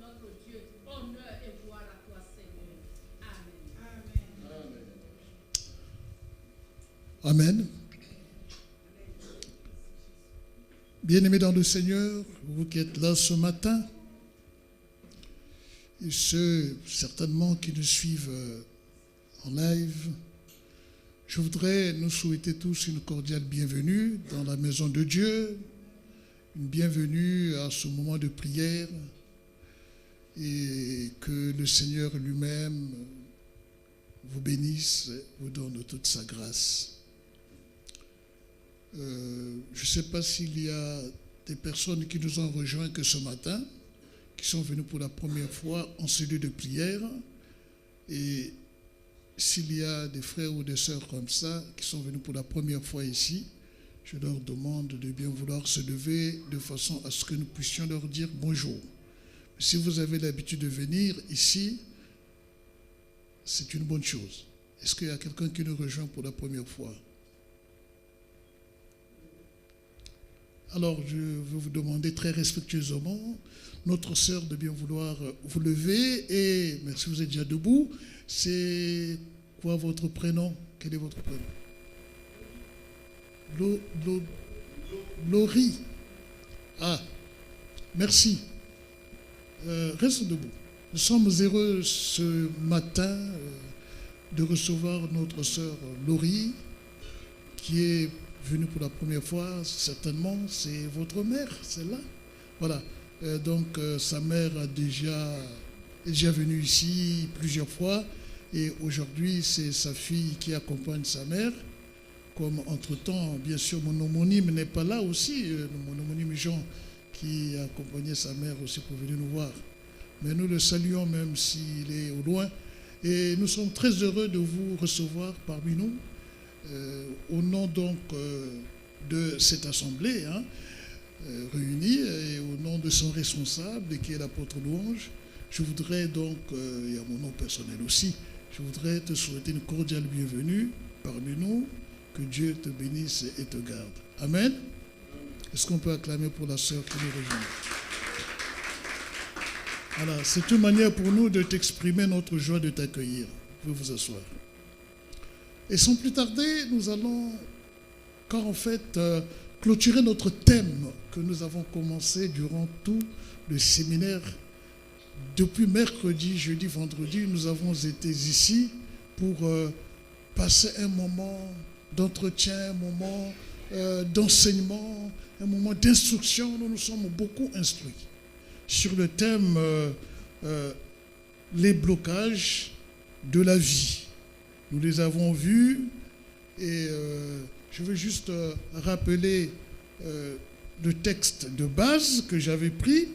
notre Dieu. Honneur et gloire à toi, Seigneur. Amen. Amen. Bien-aimés dans le Seigneur, vous qui êtes là ce matin, et ceux certainement qui nous suivent en live, je voudrais nous souhaiter tous une cordiale bienvenue dans la maison de Dieu, une bienvenue à ce moment de prière, et que le Seigneur lui-même vous bénisse, vous donne toute sa grâce. Je ne sais pas s'il y a des personnes qui nous ont rejoints que ce matin, qui sont venus pour la première fois en cellule de prière. Et s'il y a des frères ou des sœurs comme ça qui sont venus pour la première fois ici, je leur demande de bien vouloir se lever de façon à ce que nous puissions leur dire bonjour. Si vous avez l'habitude de venir ici, c'est une bonne chose. Est-ce qu'il y a quelqu'un qui nous rejoint pour la première fois? Alors, je veux vous demander très respectueusement, notre sœur, de bien vouloir vous lever. Et merci, vous êtes déjà debout. C'est quoi votre prénom? Quel est votre prénom? Laurie. Ah, merci. Reste debout. Nous sommes heureux ce matin de recevoir notre sœur Laurie, qui est venue pour la première fois. Certainement, c'est votre mère, celle-là. Voilà. Donc, sa mère est déjà venue ici plusieurs fois. Et aujourd'hui, c'est sa fille qui accompagne sa mère. Comme entre-temps, bien sûr, mon homonyme n'est pas là aussi. Mon homonyme Jean, qui a accompagné sa mère aussi pour venir nous voir. Mais nous le saluons même s'il est au loin. Et nous sommes très heureux de vous recevoir parmi nous. Au nom donc de cette assemblée réunie et au nom de son responsable qui est l'apôtre Louange, je voudrais donc, et à mon nom personnel aussi, je voudrais te souhaiter une cordiale bienvenue parmi nous, que Dieu te bénisse et te garde. Amen. Est-ce qu'on peut acclamer pour la sœur qui nous rejoint? Voilà, c'est une manière pour nous de t'exprimer notre joie de t'accueillir. Vous pouvez vous asseoir. Et sans plus tarder, nous allons, car en fait, clôturer notre thème que nous avons commencé durant tout le séminaire. Depuis mercredi, jeudi, vendredi, nous avons été ici pour passer un moment d'entretien, un moment d'enseignement, un moment d'instruction. Nous nous sommes beaucoup instruits sur le thème les blocages de la vie. Nous les avons vus et je veux juste rappeler le texte de base que j'avais pris.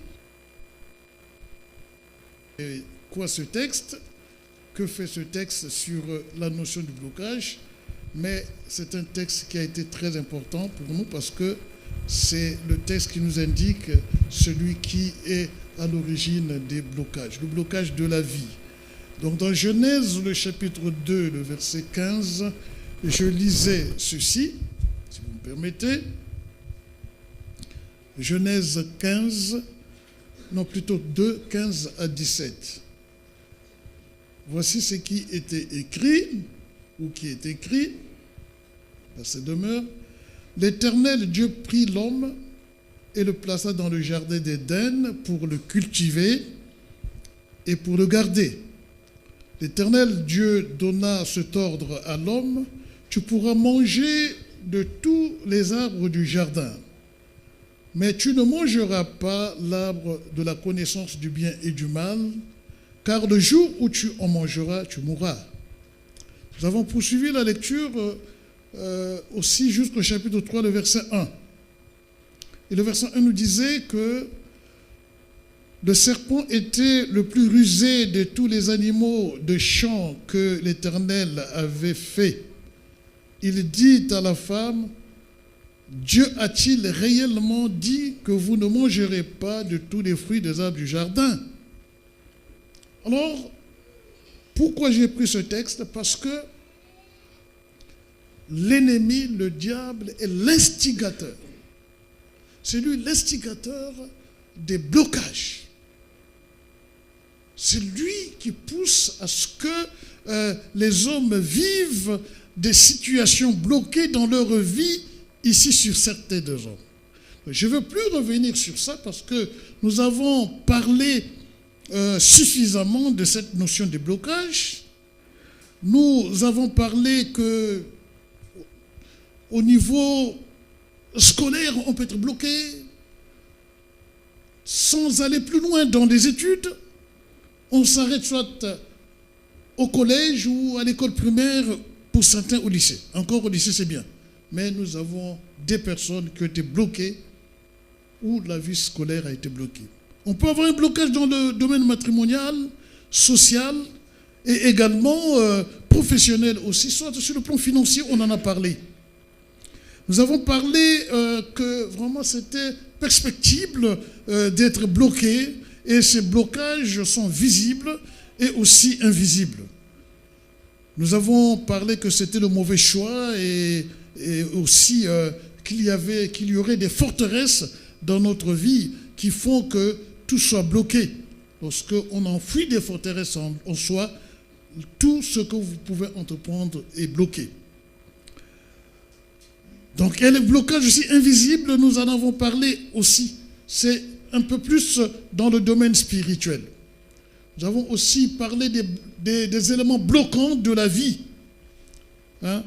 Et quoi ce texte? Que fait ce texte sur la notion du blocage? Mais c'est un texte qui a été très important pour nous parce que c'est le texte qui nous indique celui qui est à l'origine des blocages, le blocage de la vie. Donc dans Genèse, le chapitre 2, le verset 15, je lisais ceci, si vous me permettez. Genèse 15, non plutôt 2, 15 à 17. Voici ce qui était écrit, ou qui est écrit, verset demeure. L'Éternel Dieu prit l'homme et le plaça dans le jardin d'Éden pour le cultiver et pour le garder. L'Éternel Dieu donna cet ordre à l'homme: tu pourras manger de tous les arbres du jardin, mais tu ne mangeras pas l'arbre de la connaissance du bien et du mal, car le jour où tu en mangeras, tu mourras. Nous avons poursuivi la lecture aussi jusqu'au chapitre 3, le verset 1. Et le verset 1 nous disait que le serpent était le plus rusé de tous les animaux de champ que l'Éternel avait fait. Il dit à la femme: Dieu a-t-il réellement dit que vous ne mangerez pas de tous les fruits des arbres du jardin? Alors, pourquoi j'ai pris ce texte? Parce que l'ennemi, le diable, est l'instigateur. C'est lui l'instigateur des blocages. C'est lui qui pousse à ce que les hommes vivent des situations bloquées dans leur vie ici sur cette terre de gens. Je ne veux plus revenir sur ça parce que nous avons parlé suffisamment de cette notion de blocage. Nous avons parlé que au niveau scolaire, on peut être bloqué sans aller plus loin dans les études. On s'arrête soit au collège ou à l'école primaire, pour certains au lycée. Encore au lycée, c'est bien. Mais nous avons des personnes qui ont été bloquées où la vie scolaire a été bloquée. On peut avoir un blocage dans le domaine matrimonial, social et également professionnel aussi, soit sur le plan financier, on en a parlé. Nous avons parlé que vraiment c'était perspectible d'être bloqué et ces blocages sont visibles et aussi invisibles. Nous avons parlé que c'était le mauvais choix et aussi qu'il y aurait des forteresses dans notre vie qui font que tout soit bloqué. Lorsqu'on enfouit des forteresses en soi, tout ce que vous pouvez entreprendre est bloqué. Donc, et le blocage aussi invisible, nous en avons parlé aussi. C'est un peu plus dans le domaine spirituel. Nous avons aussi parlé des éléments bloquants de la vie. Hein?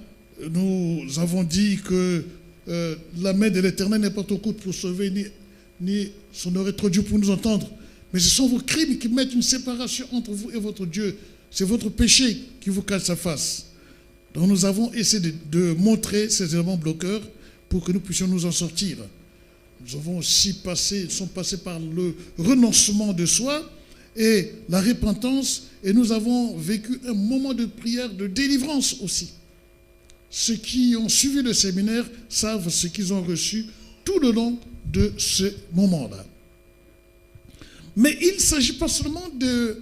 Nous avons dit que la main de l'Éternel n'est pas trop courte pour sauver, ni son oreille trop dure pour nous entendre. Mais ce sont vos crimes qui mettent une séparation entre vous et votre Dieu. C'est votre péché qui vous cache sa face. Donc nous avons essayé de montrer ces éléments bloqueurs pour que nous puissions nous en sortir. Nous avons aussi sont passés par le renoncement de soi et la repentance, et nous avons vécu un moment de prière de délivrance aussi. Ceux qui ont suivi le séminaire savent ce qu'ils ont reçu tout le long de ce moment-là. Mais il ne s'agit pas seulement de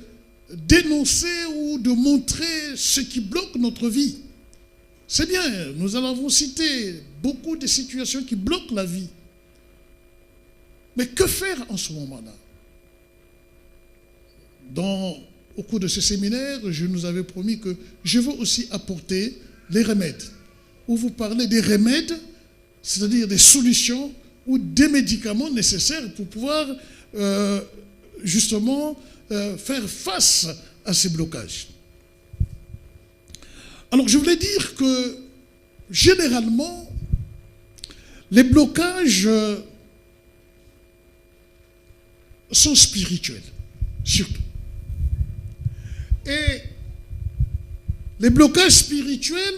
dénoncer ou de montrer ce qui bloque notre vie. C'est bien, nous avons cité beaucoup de situations qui bloquent la vie. Mais que faire en ce moment-là? Au cours de ce séminaire, je nous avais promis que je veux aussi apporter les remèdes. Où vous parlez des remèdes, c'est-à-dire des solutions ou des médicaments nécessaires pour pouvoir justement faire face à ces blocages. Alors je voulais dire que généralement, les blocages sont spirituels, surtout. Et les blocages spirituels,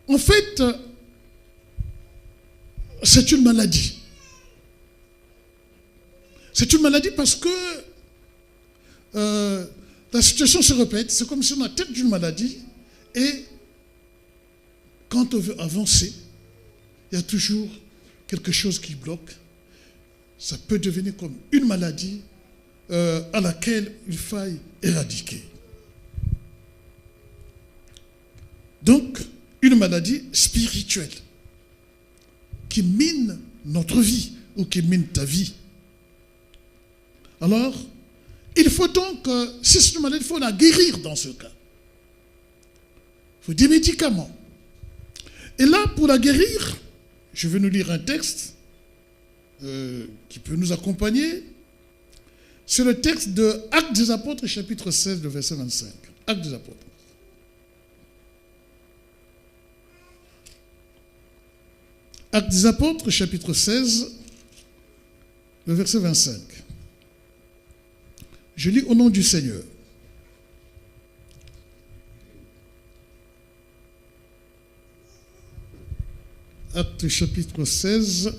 en fait, c'est une maladie. C'est une maladie parce que la situation se répète. C'est comme si on a la tête d'une maladie et quand on veut avancer, il y a toujours quelque chose qui bloque. Ça peut devenir comme une maladie à laquelle il faille éradiquer. Donc, une maladie spirituelle qui mine notre vie ou qui mine ta vie. Alors, il faut donc, si c'est une maladie, il faut la guérir dans ce cas. Il faut des médicaments. Et là, pour la guérir, je vais nous lire un texte qui peut nous accompagner. C'est le texte de Actes des Apôtres, chapitre 16, le verset 25. Actes des Apôtres. Actes des Apôtres, chapitre 16, le verset 25. Je lis au nom du Seigneur. Actes chapitre 16,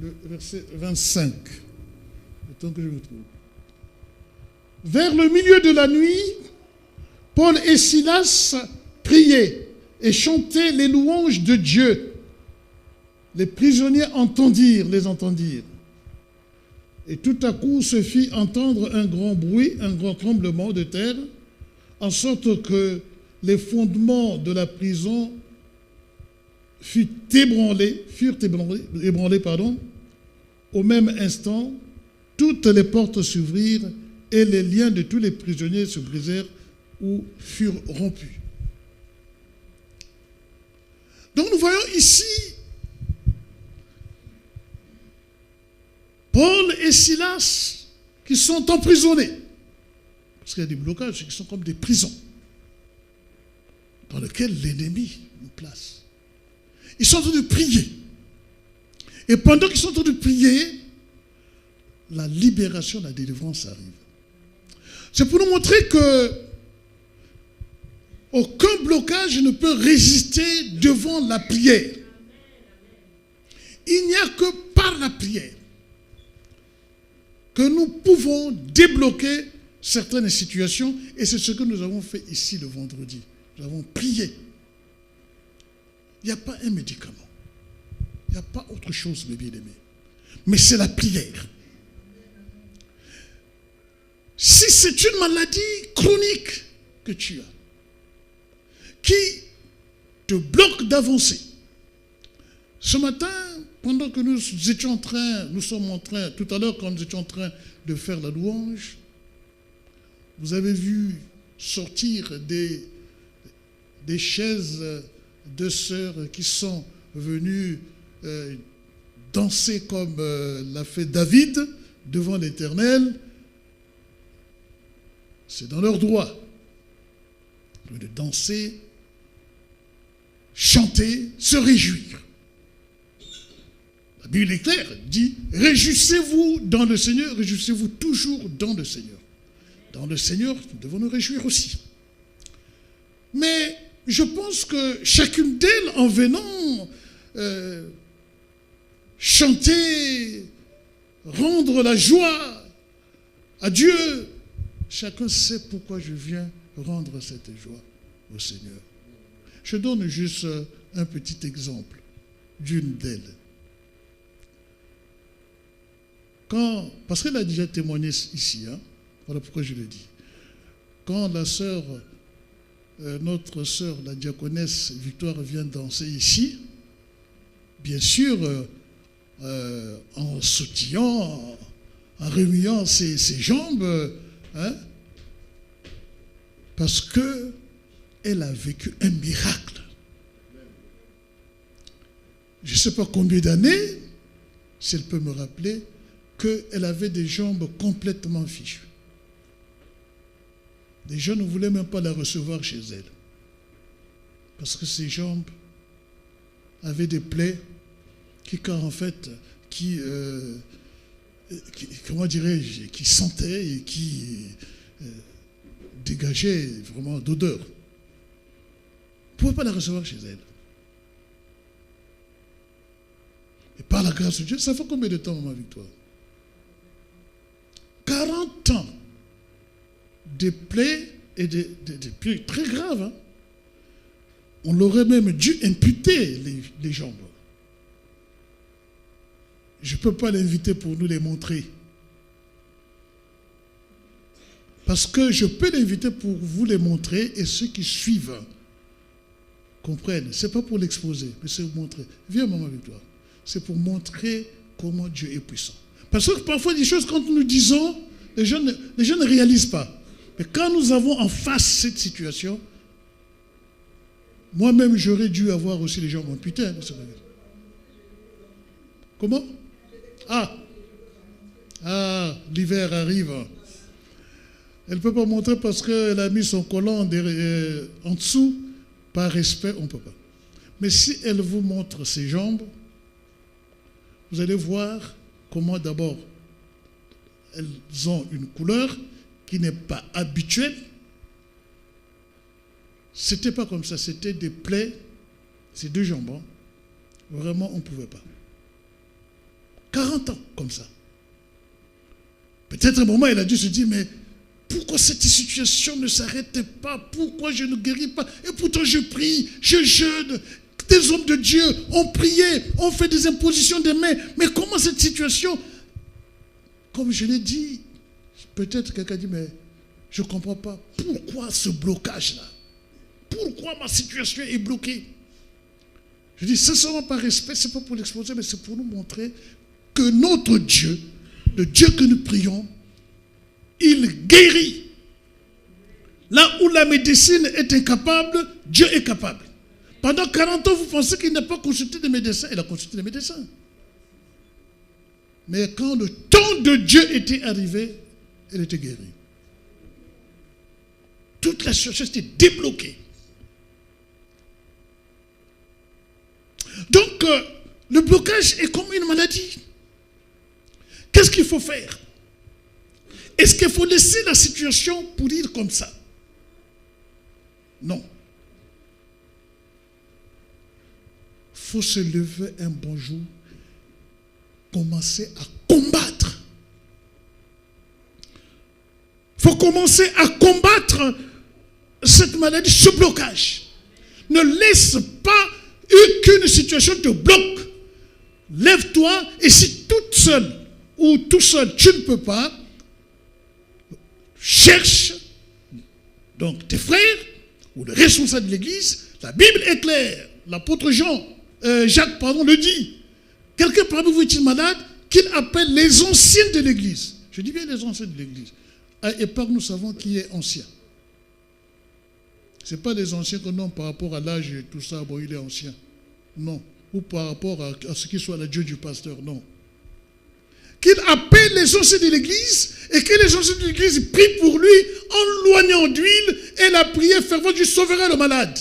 le verset 25. Le temps que je me trouve. Vers le milieu de la nuit, Paul et Silas priaient et chantaient les louanges de Dieu. Les prisonniers les entendirent. Et tout à coup se fit entendre un grand bruit, un grand tremblement de terre, en sorte que les fondements de la prison furent ébranlés. Au même instant, tous toutes les portes s'ouvrirent et les liens de tous les prisonniers se brisèrent ou furent rompus. Donc nous voyons ici Paul et Silas qui sont emprisonnés. Parce qu'il y a des blocages qui sont comme des prisons dans lesquelles l'ennemi nous place. Ils sont en train de prier. Et pendant qu'ils sont en train de prier, la libération, la délivrance arrive. C'est pour nous montrer que aucun blocage ne peut résister devant la prière. Il n'y a que par la prière que nous pouvons débloquer certaines situations, et c'est ce que nous avons fait ici le vendredi. Nous avons prié. Il n'y a pas un médicament. Il n'y a pas autre chose, mes bien-aimés. Mais c'est la prière. Si c'est une maladie chronique que tu as, qui te bloque d'avancer, ce matin, pendant que nous sommes en train, tout à l'heure quand nous étions en train de faire la louange, vous avez vu sortir des chaises de sœurs qui sont venues danser comme l'a fait David devant l'Éternel. C'est dans leur droit de danser, chanter, se réjouir. La Bible est claire, dit « Réjouissez-vous dans le Seigneur, réjouissez-vous toujours dans le Seigneur ». Dans le Seigneur, nous devons nous réjouir aussi. Mais je pense que chacune d'elles, en venant chanter, rendre la joie à Dieu, chacun sait pourquoi je viens rendre cette joie au Seigneur. Je donne juste un petit exemple d'une d'elles. Parce qu'elle a déjà témoigné ici, voilà pourquoi je le dis. Quand la sœur, notre sœur, la diaconesse Victoire vient danser ici, bien sûr, en sautillant, en remuant ses jambes, parce qu'elle a vécu un miracle. Je ne sais pas combien d'années, si elle peut me rappeler, qu'elle avait des jambes complètement fichues. Les gens ne voulaient même pas la recevoir chez elle. Parce que ses jambes avaient des plaies comment dirais-je, qui sentaient et qui dégageaient vraiment d'odeur. On ne pouvait pas la recevoir chez elle. Et par la grâce de Dieu, ça fait combien de temps, Maman Victoire? 40 ans. Des plaies et des plaies très graves. On l'aurait même dû imputer les jambes. Je ne peux pas l'inviter pour nous les montrer. Parce que je peux l'inviter pour vous les montrer et ceux qui suivent comprennent. Ce n'est pas pour l'exposer, mais c'est pour montrer. Viens, Maman Victoire. C'est pour montrer comment Dieu est puissant. Parce que parfois, des choses, quand nous disons, les gens ne réalisent pas. Mais quand nous avons en face cette situation, moi-même, j'aurais dû avoir aussi les jambes amputées. Comment? L'hiver arrive. Elle ne peut pas montrer parce qu'elle a mis son collant en dessous. Par respect, on ne peut pas. Mais si elle vous montre ses jambes, vous allez voir comment d'abord elles ont une couleur qui n'est pas habituelle. C'était pas comme ça, c'était des plaies, ces deux jambes. Vraiment, on ne pouvait pas. 40 ans comme ça. Peut-être un moment, elle a dû se dire, mais pourquoi cette situation ne s'arrête pas? Pourquoi je ne guéris pas? Et pourtant je prie, je jeûne. Des hommes de Dieu ont prié, ont fait des impositions des mains. Mais comment cette situation? Comme je l'ai dit, peut-être quelqu'un dit, mais je ne comprends pas. Pourquoi ce blocage-là? Pourquoi ma situation est bloquée? Je dis, sincèrement par respect, ce n'est pas pour l'exposer, mais c'est pour nous montrer que notre Dieu le Dieu que nous prions, il guérit. Là où la médecine est incapable, Dieu est capable. Pendant 40 ans, vous pensez qu'il n'a pas consulté des médecins. Il a consulté des médecins. Mais quand le temps de Dieu était arrivé, elle était guérie. Toute la situation était débloquée. Donc, le blocage est comme une maladie. Qu'est-ce qu'il faut faire? Est-ce qu'il faut laisser la situation pourrir comme ça? Non. Il faut se lever un bon jour, commencer à combattre. Il faut commencer à combattre cette maladie, ce blocage. Ne laisse pas qu'une situation te bloque. Lève-toi et si toute seule ou tout seul tu ne peux pas, cherche donc tes frères ou le responsable de l'église. La Bible est claire. L'apôtre Jacques le dit. Quelqu'un parmi vous est-il malade, qu'il appelle les anciens de l'église. Je dis bien les anciens de l'église. À Épargne, nous savons qui est ancien. Ce n'est pas les anciens que non, par rapport à l'âge et tout ça, bon, il est ancien. Non. Ou par rapport à ce qui soit la Dieu du pasteur, non. Qu'il appelle les anciens de l'église et que les anciens de l'église prient pour lui en loignant d'huile et la prière fervente du sauvera le malade.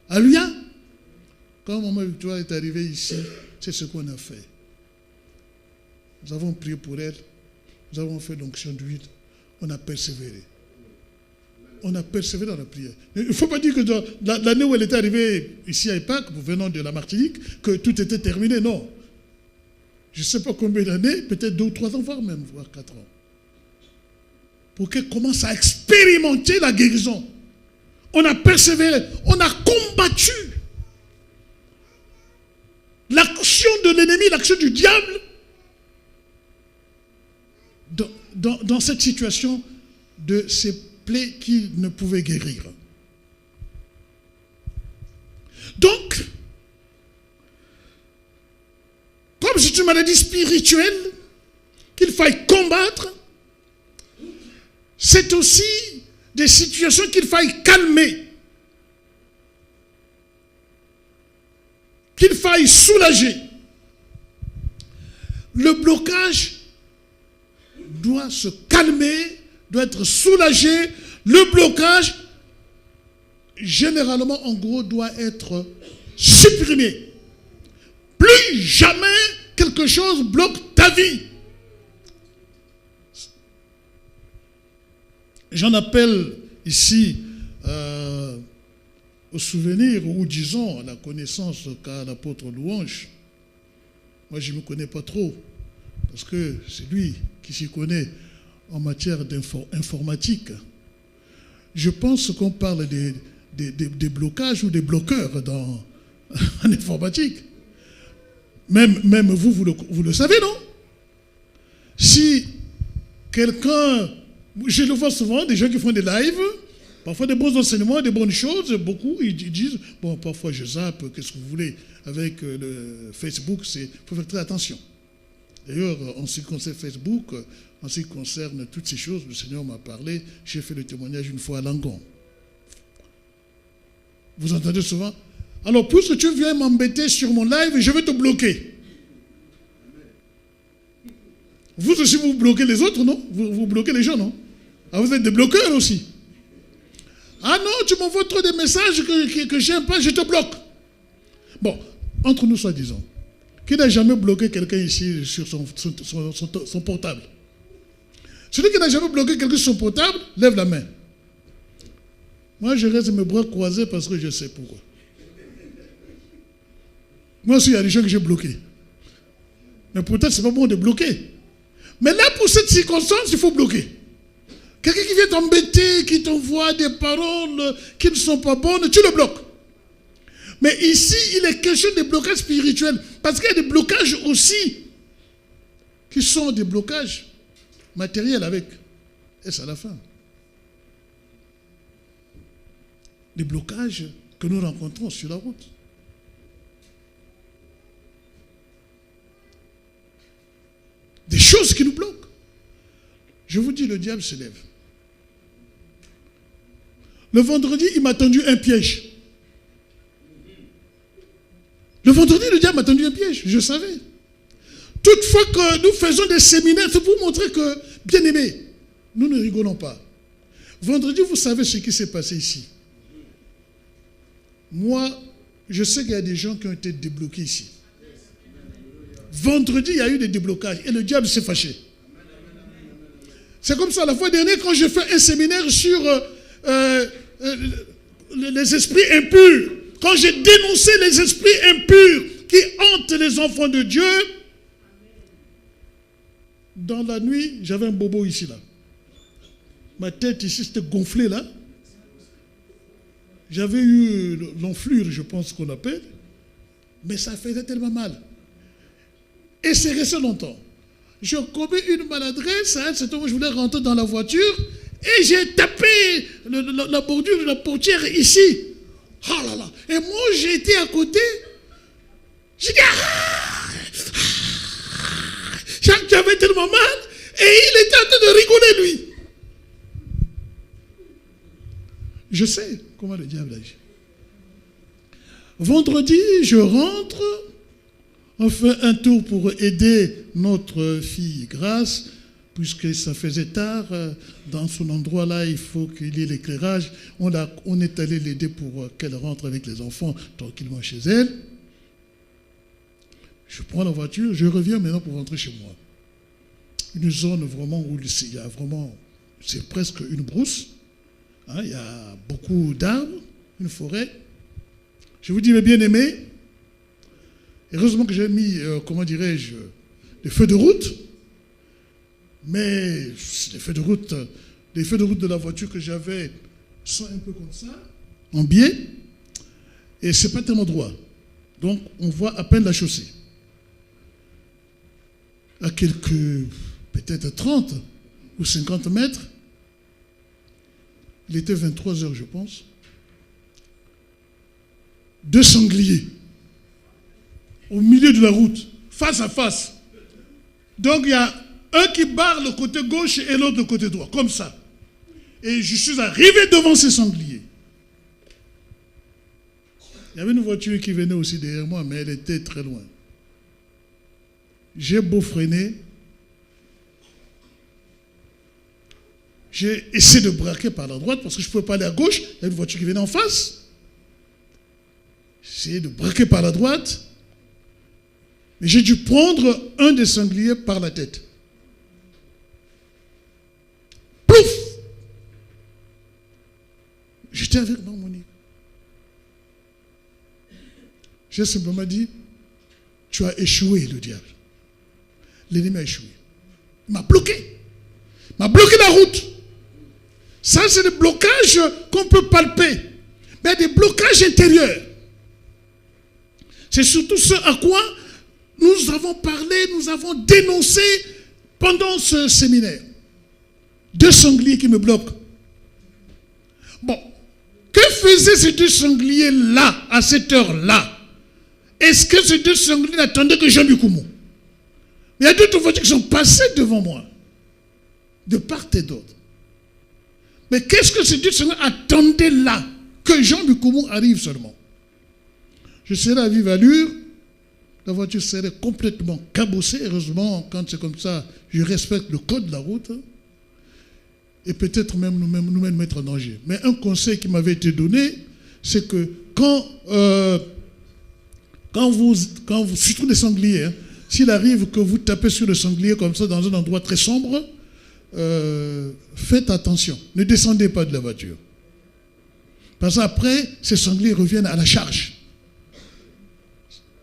Alléluia. Quand Maman Victoire est arrivée ici, c'est ce qu'on a fait. Nous avons prié pour elle, nous avons fait l'onction d'huile, on a persévéré. On a persévéré dans la prière. Il ne faut pas dire que dans l'année où elle était arrivée ici à Épac, venant de la Martinique, que tout était terminé, non. Je ne sais pas combien d'années, peut-être 2 ou 3 ans, voire 4 ans. Pour qu'elle commence à expérimenter la guérison. On a persévéré, on a combattu l'action de l'ennemi, l'action du diable dans cette situation de ces plaies qu'il ne pouvait guérir. Donc, comme c'est une maladie spirituelle qu'il faille combattre, c'est aussi des situations qu'il faille calmer, qu'il faille soulager. Le blocage doit se calmer, doit être soulagé. Le blocage, généralement, en gros, doit être supprimé. Plus jamais quelque chose bloque ta vie. J'en appelle ici au souvenir, ou disons à la connaissance qu'a l'apôtre Louange. Moi, je ne me connais pas trop, parce que c'est lui qui s'y connaît en matière d'informatique. Je pense qu'on parle des blocages ou des bloqueurs en informatique. Même vous le savez, non? Si quelqu'un, je le vois souvent, des gens qui font des lives, parfois des bons enseignements, des bonnes choses, beaucoup, ils disent, bon, parfois je zappe, qu'est-ce que vous voulez, avec le Facebook, il faut faire très attention. D'ailleurs, en ce qui concerne Facebook, en ce qui concerne toutes ces choses, le Seigneur m'a parlé, j'ai fait le témoignage une fois à Langon. Vous entendez souvent? Alors, puisque tu viens m'embêter sur mon live, je vais te bloquer. Vous aussi, vous bloquez les autres, non? Vous bloquez les gens, non? Ah, vous êtes des bloqueurs aussi. Ah non, tu m'envoies trop de messages que j'aime pas, je te bloque. Bon, entre nous, soi-disant, qui n'a jamais bloqué quelqu'un ici sur son portable? Celui qui n'a jamais bloqué quelqu'un sur son portable, lève la main. Moi, je reste mes bras croisés parce que je sais pourquoi. Moi aussi, il y a des gens que j'ai bloqués. Mais pourtant, ce n'est pas bon de bloquer. Mais là, pour cette circonstance, il faut bloquer. Quelqu'un qui vient t'embêter, qui t'envoie des paroles qui ne sont pas bonnes, tu le bloques. Mais ici, il est question de blocages spirituels. Parce qu'il y a des blocages aussi qui sont des blocages matériels avec. Et c'est à la fin. Des blocages que nous rencontrons sur la route. Des choses qui nous Je vous dis, le diable se lève. Le vendredi, il m'a tendu un piège. Le vendredi, le diable m'a tendu un piège, je savais. Toutefois que nous faisons des séminaires, c'est pour montrer que, bien aimés, nous ne rigolons pas. Vendredi, vous savez ce qui s'est passé ici. Moi, je sais qu'il y a des gens qui ont été débloqués ici. Vendredi, il y a eu des déblocages et le diable s'est fâché. C'est comme ça, la fois dernière, quand j'ai fait un séminaire sur les esprits impurs, quand j'ai dénoncé les esprits impurs qui hantent les enfants de Dieu, dans la nuit, j'avais un bobo ici, là. Ma tête ici, c'était gonflé, là. J'avais eu l'enflure, je pense qu'on appelle, mais ça faisait tellement mal. Et c'est resté longtemps. J'ai commis une maladresse, à un certain moment, je voulais rentrer dans la voiture, et j'ai tapé la bordure de la portière ici. Oh là là. Et moi, j'ai été à côté. J'ai dit, j'avais tellement mal, et il était en train de rigoler, lui. Je sais comment le diable agit. Vendredi, je rentre, on fait un tour pour aider notre fille Grâce, puisque ça faisait tard, dans son endroit-là, il faut qu'il y ait l'éclairage. On est allé l'aider pour qu'elle rentre avec les enfants tranquillement chez elle. Je prends la voiture, je reviens maintenant pour rentrer chez moi. Une zone vraiment où il y a vraiment, c'est presque une brousse. Hein, il y a beaucoup d'arbres, une forêt. Je vous dis, mes bien-aimés, heureusement que j'ai mis, comment dirais-je, des feux de route. Mais les feux de route de la voiture que j'avais sont un peu comme ça, en biais, et c'est pas tellement droit. Donc, on voit à peine la chaussée. À quelques, peut-être 30 ou 50 mètres, il était 23 heures, je pense, 2 sangliers au milieu de la route, face à face. Donc, il y a un qui barre le côté gauche et l'autre le côté droit, comme ça. Et je suis arrivé devant ces sangliers. Il y avait une voiture qui venait aussi derrière moi, mais elle était très loin. J'ai beau freiner, j'ai essayé de braquer par la droite parce que je ne pouvais pas aller à gauche, il y a une voiture qui venait en face. J'ai essayé de braquer par la droite, mais j'ai dû prendre un des sangliers par la tête. Pouf! J'étais avec dans mon lit. J'ai simplement dit, tu as échoué, le diable. L'ennemi a échoué. Il m'a bloqué. Il m'a bloqué la route. Ça, c'est des blocages qu'on peut palper. Mais des blocages intérieurs. C'est surtout ce à quoi nous avons parlé, nous avons dénoncé pendant ce séminaire. 2 sangliers qui me bloquent. Bon, que faisaient ces 2 sangliers-là, à cette heure-là? Est-ce que ces 2 sangliers n'attendaient que Jean Bukoumou? Il y a d'autres voitures qui sont passées devant moi, de part et d'autre. Mais qu'est-ce que ces 2 sangliers attendaient là? Que Jean Bukoumou arrive seulement. Je serais à vive allure, la voiture serait complètement cabossée. Heureusement, quand c'est comme ça, je respecte le code de la route. Et peut-être même nous mettre en danger. Mais un conseil qui m'avait été donné, c'est que quand vous surtout les sangliers, hein, s'il arrive que vous tapez sur le sanglier comme ça dans un endroit très sombre, faites attention. Ne descendez pas de la voiture. Parce qu'après, ces sangliers reviennent à la charge.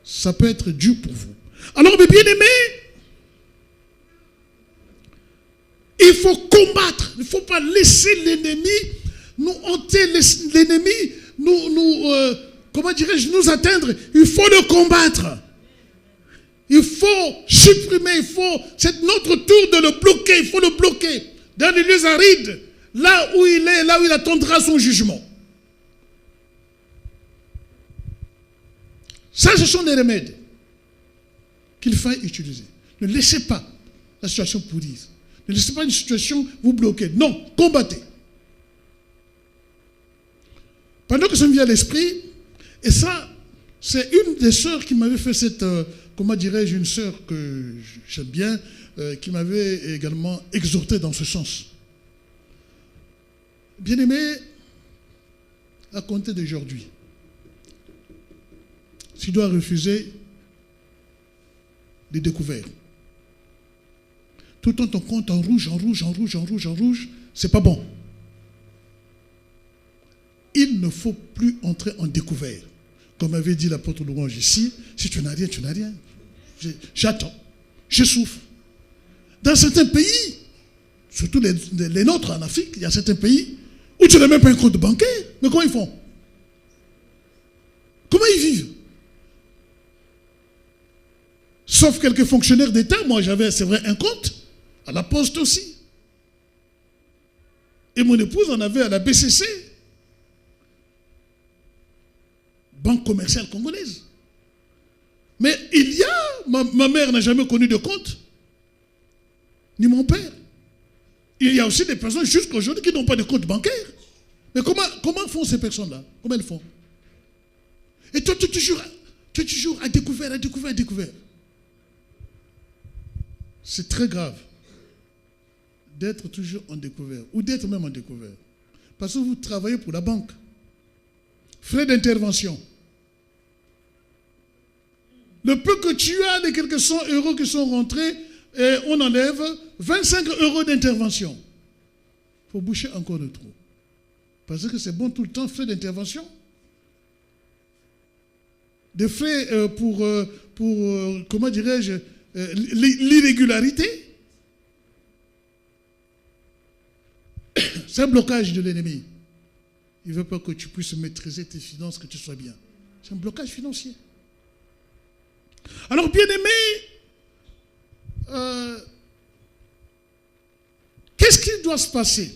Ça peut être dur pour vous. Alors, mes bien-aimés, il faut combattre. Il ne faut pas laisser l'ennemi nous hanter, l'ennemi comment dirais-je, nous atteindre. Il faut le combattre. Il faut supprimer, c'est notre tour de le bloquer, il faut le bloquer. Dans les lieux arides, là où il est, là où il attendra son jugement. Ça, ce sont des remèdes qu'il faut utiliser. Ne laissez pas la situation pourrir. Ne laissez pas une situation vous bloquer. Non, combattez. Pendant que ça me vient à l'esprit, et ça, c'est une des sœurs qui m'avait fait cette, comment dirais-je, une sœur que j'aime bien, qui m'avait également exhorté dans ce sens. Bien-aimé, à compter d'aujourd'hui, tu dois refuser les découvertes. Tout le temps ton compte en rouge, c'est pas bon. Il ne faut plus entrer en découvert. Comme avait dit l'apôtre Louange ici, si tu n'as rien, tu n'as rien. J'attends, je souffre. Dans certains pays, surtout les nôtres en Afrique, il y a certains pays où tu n'as même pas un compte bancaire. Mais comment ils font? Comment ils vivent? Sauf quelques fonctionnaires d'État, moi j'avais, c'est vrai, un compte, à la Poste aussi. Et mon épouse en avait à la BCC, Banque commerciale congolaise. Mais il y a, ma mère n'a jamais connu de compte, ni mon père. Il y a aussi des personnes jusqu'à aujourd'hui qui n'ont pas de compte bancaire. Mais comment font ces personnes-là? Comment elles font? Et toi, tu es toujours à découvert. C'est très grave d'être toujours en découvert, ou d'être même en découvert. Parce que vous travaillez pour la banque. Frais d'intervention. Le peu que tu as, les quelques 100 euros qui sont rentrés, et on enlève 25 euros d'intervention. Il faut boucher encore le trou. Parce que c'est bon tout le temps, frais d'intervention. Des frais pour comment dirais-je, l'irrégularité. C'est un blocage de l'ennemi. Il ne veut pas que tu puisses maîtriser tes finances, que tu sois bien. C'est un blocage financier. Alors, bien-aimé, qu'est-ce qui doit se passer?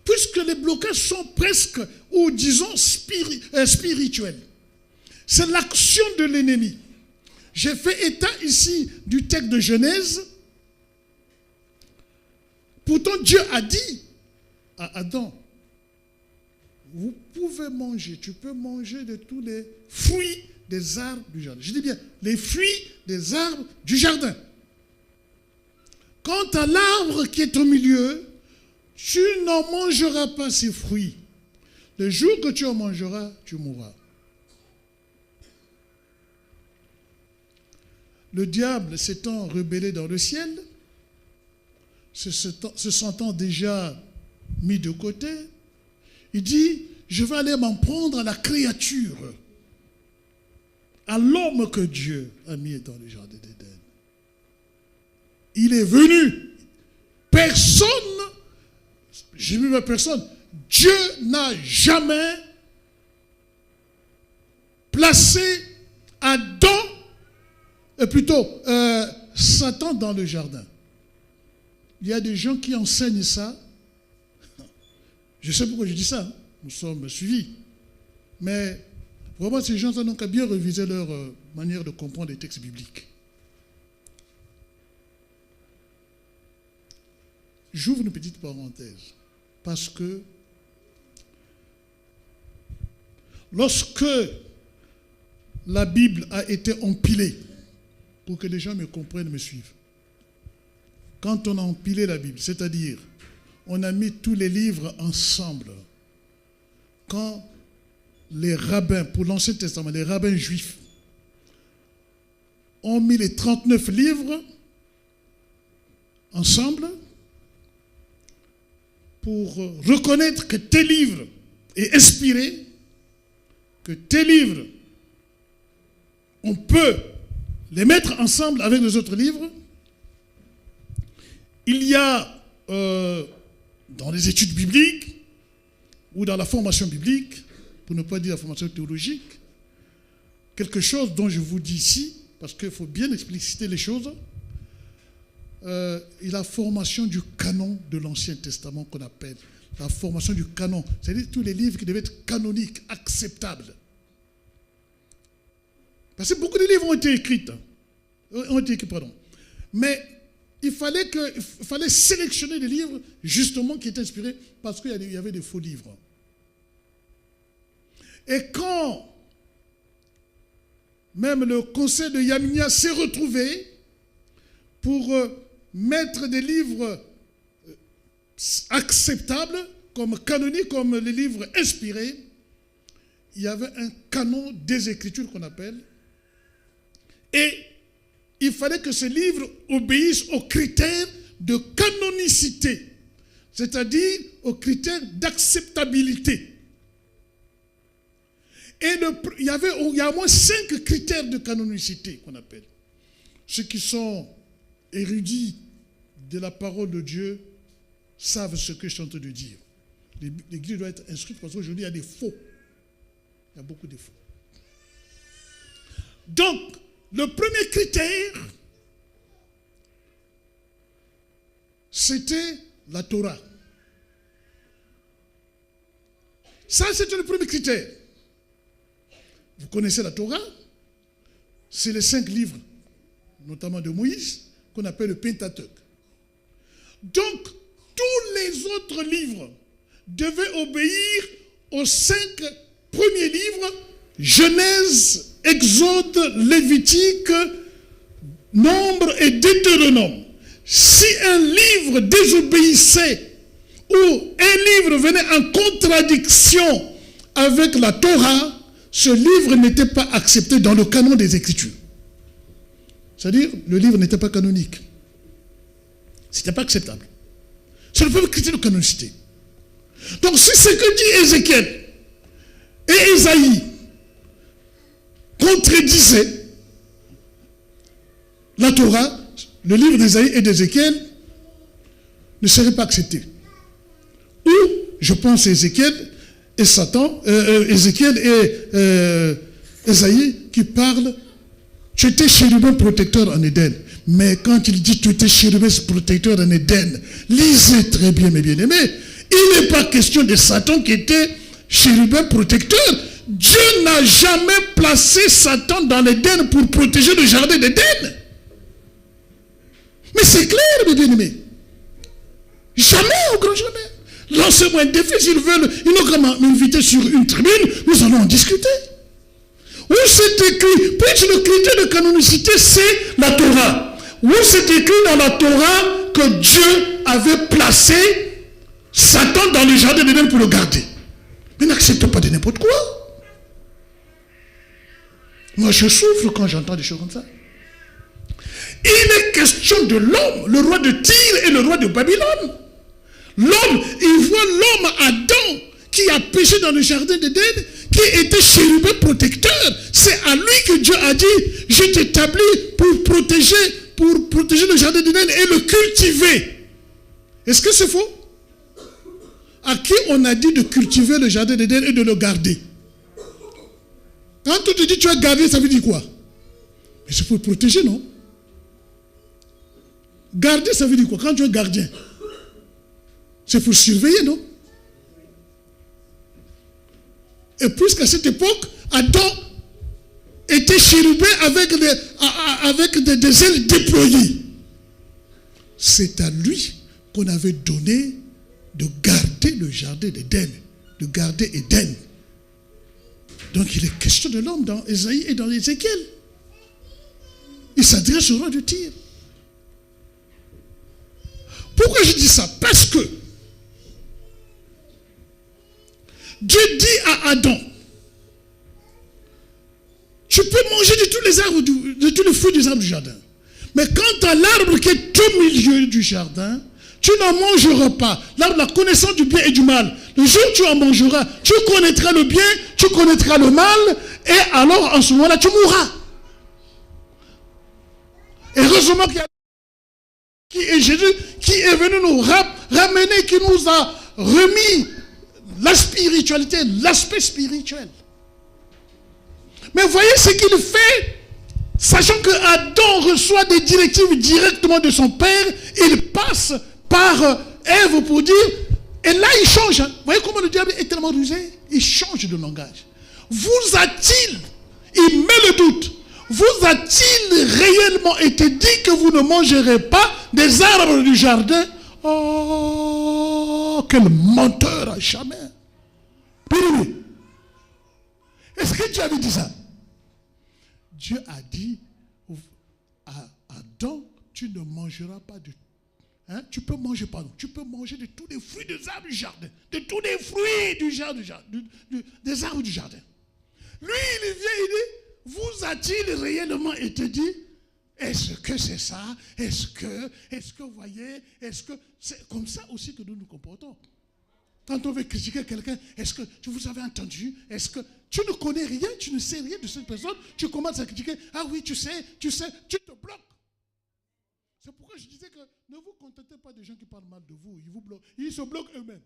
Puisque les blocages sont presque, ou disons, spirituels. C'est l'action de l'ennemi. J'ai fait état ici du texte de Genèse. Pourtant, Dieu a dit à Adam, vous pouvez manger, tu peux manger de tous les fruits des arbres du jardin. Je dis bien, les fruits des arbres du jardin. Quant à l'arbre qui est au milieu, tu n'en mangeras pas ses fruits. Le jour que tu en mangeras, tu mourras. Le diable s'étant rebellé dans le ciel, se sentant déjà mis de côté, il dit, je vais aller m'en prendre à la créature, à l'homme que Dieu a mis dans le jardin d'Éden. Il est venu. Personne, j'ai mis ma personne, Dieu n'a jamais placé Adam, Satan dans le jardin. Il y a des gens qui enseignent ça. Je sais pourquoi je dis ça. Nous sommes suivis. Mais vraiment, ces gens n'ont qu'à bien réviser leur manière de comprendre les textes bibliques. J'ouvre une petite parenthèse. Parce que lorsque la Bible a été empilée, pour que les gens me comprennent, me suivent, quand on a empilé la Bible, c'est-à-dire on a mis tous les livres ensemble, quand les rabbins, pour l'Ancien Testament, les rabbins juifs, ont mis les 39 livres ensemble pour reconnaître que tel livre est inspiré, que tel livre, on peut les mettre ensemble avec les autres livres. Il y a dans les études bibliques ou dans la formation biblique, pour ne pas dire la formation théologique, quelque chose dont je vous dis ici, parce qu'il faut bien expliciter les choses, il y a la formation du canon de l'Ancien Testament qu'on appelle la formation du canon, c'est-à-dire tous les livres qui devaient être canoniques, acceptables. Parce que beaucoup de livres ont été écrits, mais il fallait sélectionner des livres justement qui étaient inspirés parce qu'il y avait des faux livres. Et quand même le conseil de Yamina s'est retrouvé pour mettre des livres acceptables, comme canoniques, comme les livres inspirés, il y avait un canon des Écritures qu'on appelle, et il fallait que ces livres obéissent aux critères de canonicité, c'est-à-dire aux critères d'acceptabilité. Et il y a au moins 5 critères de canonicité qu'on appelle. Ceux qui sont érudits de la parole de Dieu savent ce que je suis en train de dire. L'Église doit être instruite parce qu'aujourd'hui il y a des faux. Il y a beaucoup de faux. Donc, le premier critère, c'était la Torah. Ça, c'était le premier critère. Vous connaissez la Torah? C'est les 5 livres, notamment de Moïse, qu'on appelle le Pentateuque. Donc, tous les autres livres devaient obéir aux 5 premiers livres, Genèse, Exode, Lévitique, Nombre et Deutéronome. Si un livre désobéissait ou un livre venait en contradiction avec la Torah, ce livre n'était pas accepté dans le canon des Écritures. C'est-à-dire, le livre n'était pas canonique. Ce n'était pas acceptable. C'est le premier critère de canonicité. Donc, si ce que dit Ézéchiel et Isaïe contredisaient la Torah, le livre d'Ésaïe et d'Ézéchiel ne serait pas accepté. Ou, je pense à Ézéchiel et Ézéchiel et Ésaïe qui parlent, tu étais chérubin protecteur en Éden. Mais quand il dit tu étais chérubin protecteur en Éden, lisez très bien mes bien-aimés, il n'est pas question de Satan qui était chérubin protecteur. Dieu n'a jamais placé Satan dans l'Éden pour protéger le jardin d'Éden. Mais c'est clair, mes bien-aimés. Jamais, au grand jamais. Lancez-moi un défi, s'ils veulent, ils n'ont qu'à m'inviter sur une tribune, nous allons en discuter. Où c'est écrit, peut-être le critère de canonicité, c'est la Torah. Où c'est écrit dans la Torah que Dieu avait placé Satan dans le jardin d'Éden pour le garder. Mais n'accepte pas de n'importe quoi. Moi, je souffre quand j'entends des choses comme ça. Il est question de l'homme, le roi de Tyr et le roi de Babylone. L'homme, il voit l'homme Adam qui a péché dans le jardin d'Éden, qui était chérubin protecteur. C'est à lui que Dieu a dit, je t'établis pour protéger le jardin d'Éden et le cultiver. Est-ce que c'est faux? À qui on a dit de cultiver le jardin d'Éden et de le garder? Quand on te dit tu as gardé, ça veut dire quoi? Mais c'est pour le protéger, non? Garder, ça veut dire quoi? Quand tu es gardien, c'est pour surveiller, non? Et puisqu'à cette époque, Adam était chérubin avec des ailes déployées. C'est à lui qu'on avait donné de garder le jardin d'Éden, de garder Éden. Donc il est question de l'homme dans Ésaïe et dans Ézéchiel. Il s'adresse au roi de Tyr. Pourquoi je dis ça? Parce que Dieu dit à Adam, tu peux manger de tous les arbres, de tous les fruits des arbres du jardin. Mais quant à l'arbre qui est au milieu du jardin, tu n'en mangeras pas. L'arbre de la connaissance du bien et du mal. Le jour où tu en mangeras, tu connaîtras le bien, tu connaîtras le mal, et alors en ce moment-là, tu mourras. Et heureusement qu'il y a qui est Jésus, qui est venu nous ramener, qui nous a remis la spiritualité, l'aspect spirituel. Mais voyez ce qu'il fait, sachant que Adam reçoit des directives directement de son père, il passe par Ève pour dire, et là il change. Vous voyez comment le diable est tellement rusé? Il change de langage. Vous a-t-il, il met le doute, vous a-t-il réellement été dit que vous ne mangerez pas des arbres du jardin? Oh, quel menteur à jamais. Bien-aimé, est-ce que Dieu avait dit ça? Dieu a dit à Adam, tu ne mangeras pas de... Hein? Tu peux manger, pardon, tu peux manger de tous les fruits des arbres du jardin. De tous les fruits du jardin, des arbres du jardin. Lui, il vient, il dit, vous a-t-il réellement été dit? Est-ce que c'est ça? Est-ce que vous voyez? Est-ce que c'est comme ça aussi que nous nous comportons? Quand on veut critiquer quelqu'un, est-ce que vous avez entendu? Est-ce que tu ne connais rien, tu ne sais rien de cette personne, tu commences à critiquer, ah oui, tu sais, tu te bloques. C'est pourquoi je disais que ne vous contentez pas des gens qui parlent mal de vous, ils vous bloquent, ils se bloquent eux-mêmes.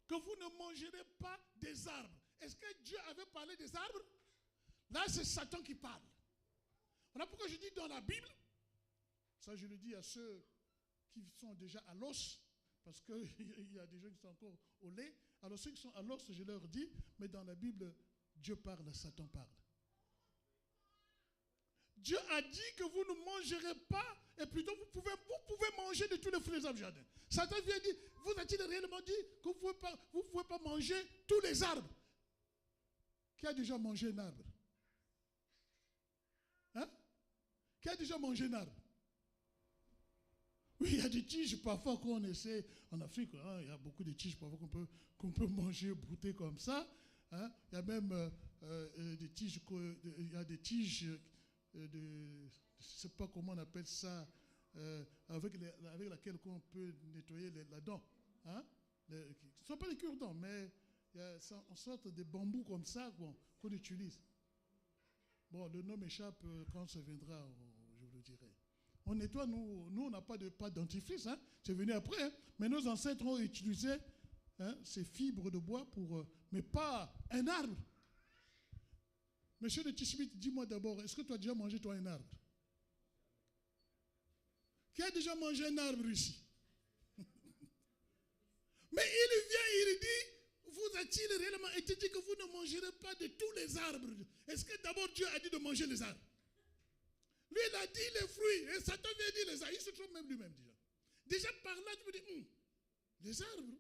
Que vous ne mangerez pas des arbres. Est-ce que Dieu avait parlé des arbres? Là, c'est Satan qui parle. Voilà pourquoi je dis dans la Bible, ça je le dis à ceux qui sont déjà à l'os, parce qu'il y a des gens qui sont encore au lait. Alors ceux qui sont à l'os, je leur dis, mais dans la Bible, Dieu parle, Satan parle. Dieu a dit que vous ne mangerez pas, et plutôt vous pouvez manger de tous les fruits des arbres du jardin. Satan vient dire, vous a-t-il réellement dit que vous ne pouvez pas manger tous les arbres? Qui a déjà mangé un arbre? Hein? Qui a déjà mangé un arbre? Oui, il y a des tiges parfois qu'on essaie, en Afrique, hein, il y a beaucoup de tiges parfois qu'on peut manger, brouter comme ça. Hein. Il y a même des tiges, il y a des tiges je ne sais pas comment on appelle ça, avec laquelle on peut nettoyer la dent. Hein? Ce ne sont pas des cure-dents, mais il y a en sorte de bambous comme ça qu'on utilise. Bon, le nom m'échappe quand ça viendra, je vous le dirai. On nettoie, nous on n'a pas de dentifrice, hein? C'est venu après, hein? Mais nos ancêtres ont utilisé ces fibres de bois mais pas un arbre. Monsieur de Tishmit, dis-moi d'abord, est-ce que tu as déjà mangé toi un arbre? Qui a déjà mangé un arbre ici? Mais il vient, il dit, vous a-t-il réellement été dit que vous ne mangerez pas de tous les arbres? Est-ce que d'abord Dieu a dit de manger les arbres? Lui, il a dit les fruits, et Satan vient dire les arbres. Il se trompe même lui-même déjà. Déjà par là, tu me dis, les arbres.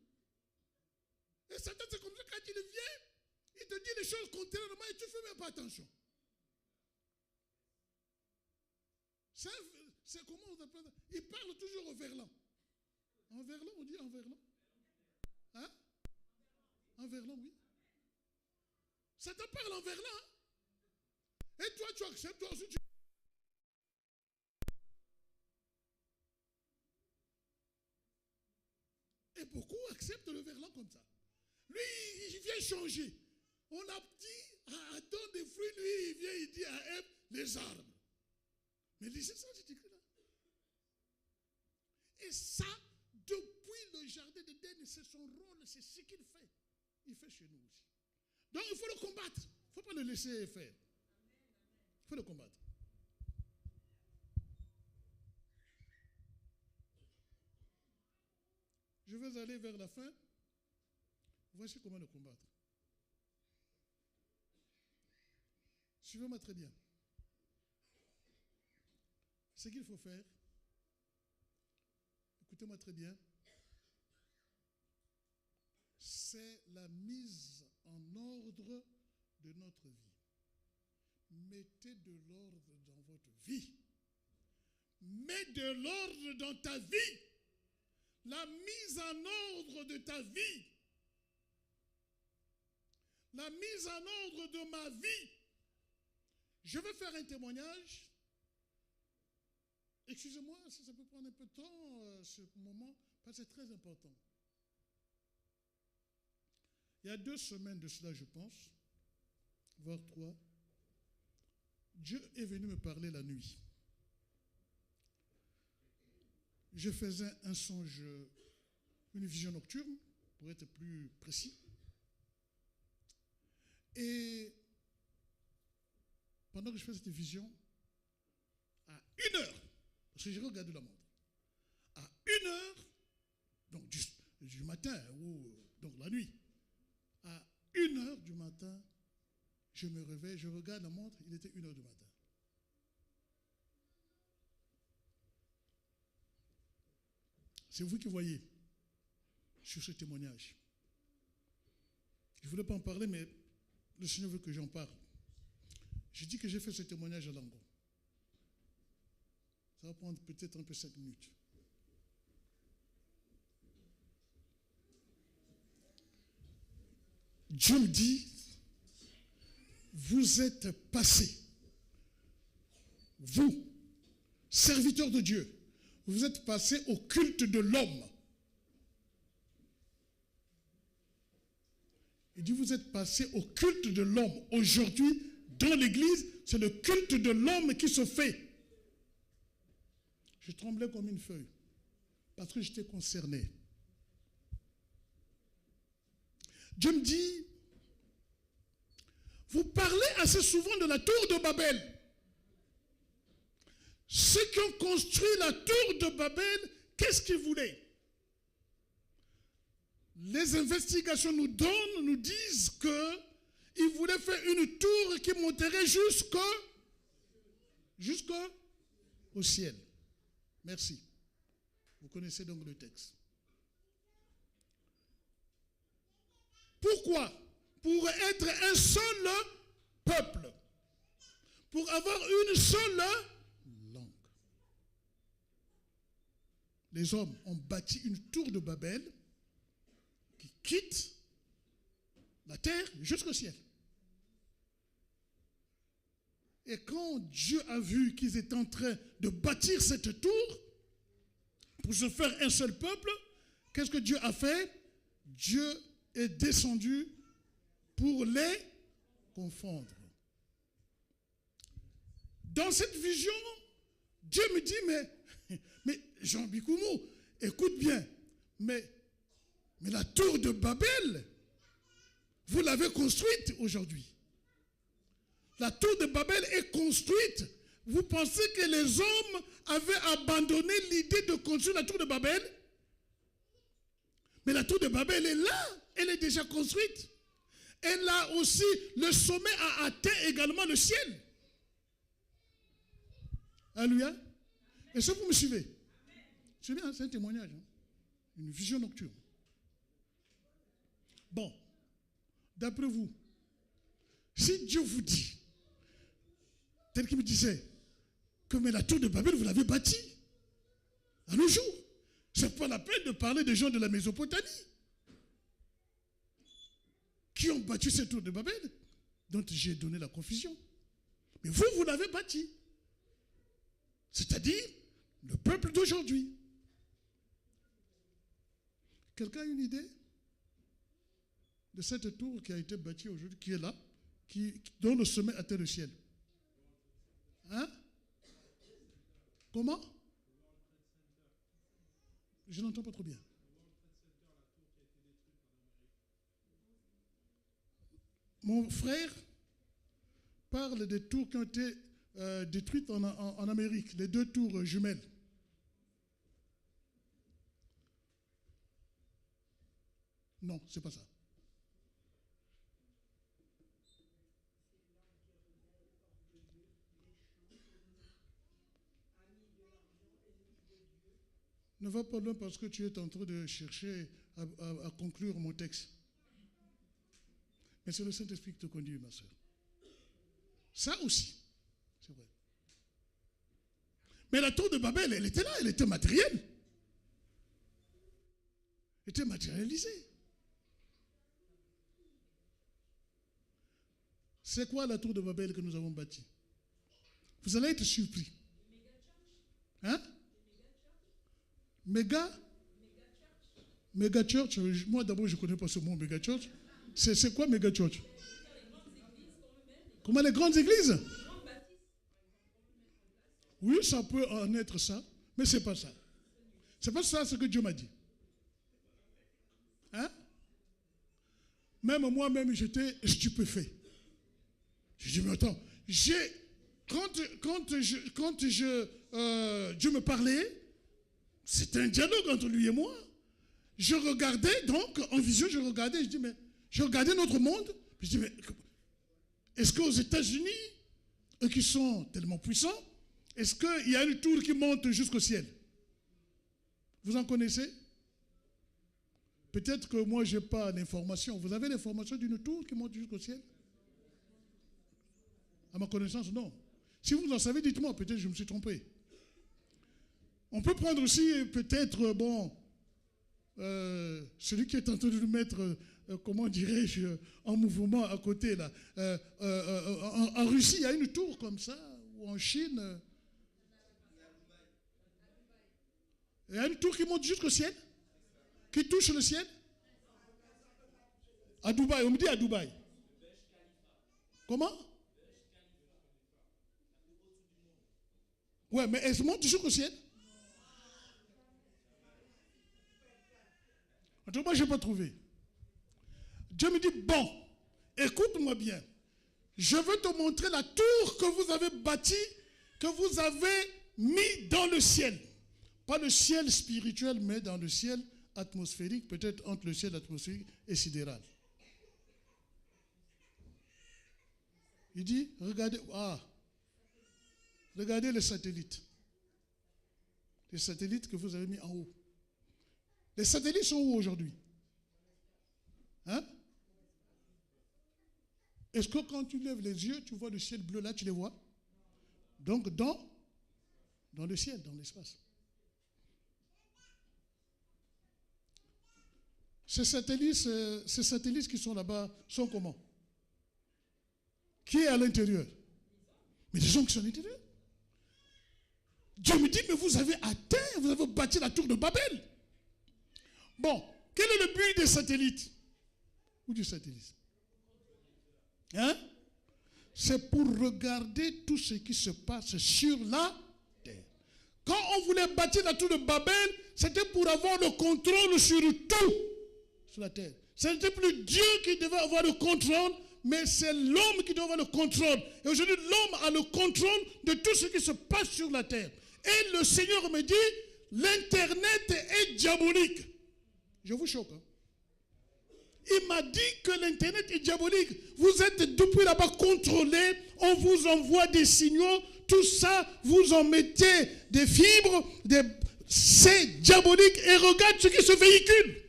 Et Satan, c'est comme ça, quand il vient, il te dit les choses contrairement et tu ne fais même pas attention. C'est comment on appelle ça? Il parle toujours au verlan. En verlan, on dit en verlan. Hein? En verlan, oui. Satan parle en verlan. Hein? Et toi, tu acceptes, toi aussi, Et beaucoup acceptent le verlan comme ça. Lui, il vient changer. On a dit à Adam des fruits, lui, il vient, il dit à Ève, les arbres. Mais lisez ça, c'est écrit là. Et ça, depuis le jardin d'Éden, c'est son rôle, c'est ce qu'il fait. Il fait chez nous aussi. Donc il faut le combattre. Il ne faut pas le laisser faire. Il faut le combattre. Je vais aller vers la fin. Voici comment le combattre. Suivez-moi très bien. Ce qu'il faut faire, écoutez-moi très bien, c'est la mise en ordre de notre vie. Mettez de l'ordre dans votre vie. Mets de l'ordre dans ta vie. La mise en ordre de ta vie. La mise en ordre de ma vie. Je vais faire un témoignage. Excusez-moi si ça peut prendre un peu de temps, ce moment, parce que c'est très important. Il y a 2 semaines de cela, je pense, voire 3, Dieu est venu me parler la nuit. Je faisais un songe, une vision nocturne, pour être plus précis. Et pendant que je fais cette vision, à 1h, parce que j'ai regardé la montre, à 1h, donc du matin, ou donc la nuit, à 1h du matin, Je me réveille, je regarde la montre, il était 1h du matin. C'est vous qui voyez sur ce témoignage. Je ne voulais pas en parler, mais le Seigneur veut que j'en parle. Je dis que j'ai fait ce témoignage à Langon. Ça va prendre peut-être un peu 5 minutes. Dieu me dit, vous êtes passés, vous, serviteurs de Dieu, vous êtes passés au culte de l'homme. Il dit, vous êtes passés au culte de l'homme. Aujourd'hui, dans l'église, c'est le culte de l'homme qui se fait. Je tremblais comme une feuille, parce que j'étais concerné. Dieu me dit, vous parlez assez souvent de la tour de Babel. Ceux qui ont construit la tour de Babel, qu'est-ce qu'ils voulaient? Les investigations nous disent qu'ils voulaient faire une tour qui monterait jusqu'au ciel. Merci. Vous connaissez donc le texte. Pourquoi? Pour être un seul peuple. Pour avoir une seule langue. Les hommes ont bâti une tour de Babel qui quitte la terre jusqu'au ciel. Et quand Dieu a vu qu'ils étaient en train de bâtir cette tour pour se faire un seul peuple, qu'est-ce que Dieu a fait? Dieu est descendu pour les confondre. Dans cette vision, Dieu me dit, mais Jean Bikoumou, écoute bien, mais la tour de Babel, vous l'avez construite aujourd'hui. La tour de Babel est construite. Vous pensez que les hommes avaient abandonné l'idée de construire la tour de Babel? Mais la tour de Babel est là. Elle est déjà construite. Et là aussi, le sommet a atteint également le ciel. Alléluia. Est-ce que vous me suivez? C'est bien, c'est un témoignage. Hein? Une vision nocturne. Bon, d'après vous, si Dieu vous dit, tel qu'il me disait, que mais la tour de Babel, vous l'avez bâtie à nos jours. Ce n'est pas la peine de parler des gens de la Mésopotamie qui ont bâti cette tour de Babel, dont j'ai donné la confusion. Mais vous, vous l'avez bâtie. C'est-à-dire le peuple d'aujourd'hui. Quelqu'un a une idée de cette tour qui a été bâtie aujourd'hui, qui est là, dont le sommet atteint le ciel? Hein? Comment? Je n'entends pas trop bien. Mon frère parle des tours qui ont été détruites en Amérique, les 2 tours jumelles. Non, c'est pas ça. Ne va pas loin parce que tu es en train de chercher à conclure mon texte. Mais c'est le Saint-Esprit qui te conduit, ma soeur. Ça aussi, c'est vrai. Mais la tour de Babel, elle était là, elle était matérielle. Elle était matérialisée. C'est quoi la tour de Babel que nous avons bâtie? Vous allez être surpris. Hein? Méga church. Moi d'abord je ne connais pas ce mot méga church. C'est quoi méga church? Comment les grandes églises? Oui, ça peut en être ça, mais ce n'est pas ça. C'est pas ça ce que Dieu m'a dit. Hein? Même moi-même j'étais stupéfait. Je dis mais attends, quand Dieu me parlait, c'était un dialogue entre lui et moi. Je regardais donc, en vision, je regardais notre monde. Je dis, mais Est-ce qu'aux États-Unis, eux qui sont tellement puissants, est-ce qu'il y a une tour qui monte jusqu'au ciel? Vous en connaissez? Peut-être que moi, je n'ai pas l'information. Vous avez l'information d'une tour qui monte jusqu'au ciel? À ma connaissance, non. Si vous en savez, dites-moi, peut-être que je me suis trompé. On peut prendre aussi, peut-être, celui qui est en train de nous mettre, comment dirais-je, en mouvement à côté, là. En Russie, il y a une tour comme ça, ou en Chine. Il y a une tour qui monte jusqu'au ciel, qui touche le ciel. À Dubaï, on me dit à Dubaï. Comment? Ouais, mais elle monte jusqu'au ciel. En tout cas, je n'ai pas trouvé. Dieu me dit, bon, écoute-moi bien. Je veux te montrer la tour que vous avez bâtie, que vous avez mis dans le ciel. Pas le ciel spirituel, mais dans le ciel atmosphérique, peut-être entre le ciel atmosphérique et sidéral. Il dit, regardez les satellites. Les satellites que vous avez mis en haut. Les satellites sont où aujourd'hui? Hein? Est-ce que quand tu lèves les yeux, tu vois le ciel bleu là, tu les vois? Donc dans le ciel, dans l'espace. Ces satellites qui sont là-bas sont comment? Qui est à l'intérieur? Mais des gens qui sont à l'intérieur. Dieu me dit, mais vous avez atteint, vous avez bâti la tour de Babel. Bon, quel est le but des satellites? Ou du satellite? Hein? C'est pour regarder tout ce qui se passe sur la terre. Quand on voulait bâtir la tour de Babel, c'était pour avoir le contrôle sur tout, sur la terre. Ce n'était plus Dieu qui devait avoir le contrôle, mais c'est l'homme qui doit avoir le contrôle. Et aujourd'hui, l'homme a le contrôle de tout ce qui se passe sur la terre. Et le Seigneur me dit, l'Internet est diabolique. Je vous choque. Hein? Il m'a dit que l'Internet est diabolique. Vous êtes depuis là-bas contrôlés, on vous envoie des signaux, tout ça, vous en mettez des fibres, c'est diabolique. Et regarde ce qui se véhicule.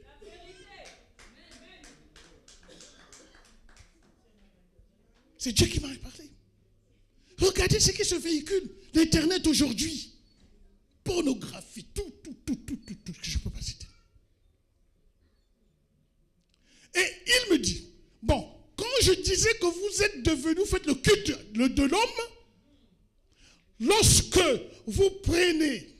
C'est Dieu qui m'a parlé. Regardez ce qui se véhicule. L'Internet aujourd'hui. Pornographie, tout que je ne peux pas citer. Et il me dit, bon, quand je disais que vous êtes devenus, vous faites le culte de l'homme, lorsque vous prenez,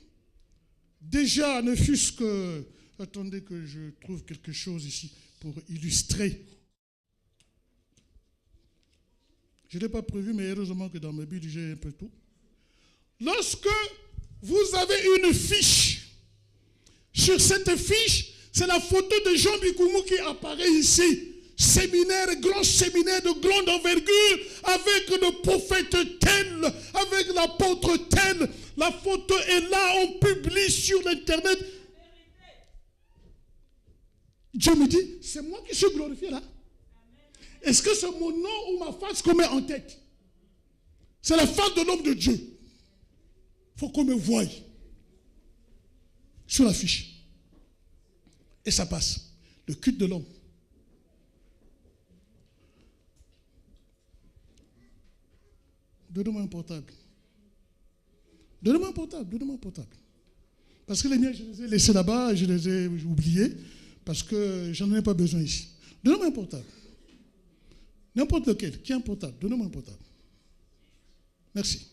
déjà, ne fût-ce que, attendez que je trouve quelque chose ici pour illustrer. Je ne l'ai pas prévu, mais heureusement que dans ma Bible, j'ai un peu tout. Lorsque vous avez une fiche, sur cette fiche, c'est la photo de Jean Bikoumou qui apparaît ici. Séminaire, grand séminaire de grande envergure, avec le prophète tel, avec l'apôtre tel. La photo est là, on publie sur l'internet. Dieu me dit, c'est moi qui suis glorifié là. Est-ce que c'est mon nom ou ma face qu'on met en tête? C'est la face de l'homme de Dieu. Il faut qu'on me voie sur la fiche. Et ça passe. Le culte de l'homme. Donnez-moi un portable. Donnez-moi un portable, donnez-moi un portable. Parce que les miens, je les ai laissés là-bas, je les ai oubliés, parce que j'en ai pas besoin ici. Donnez-moi un portable. N'importe lequel. Qui a un portable? Donnez-moi un portable. Merci.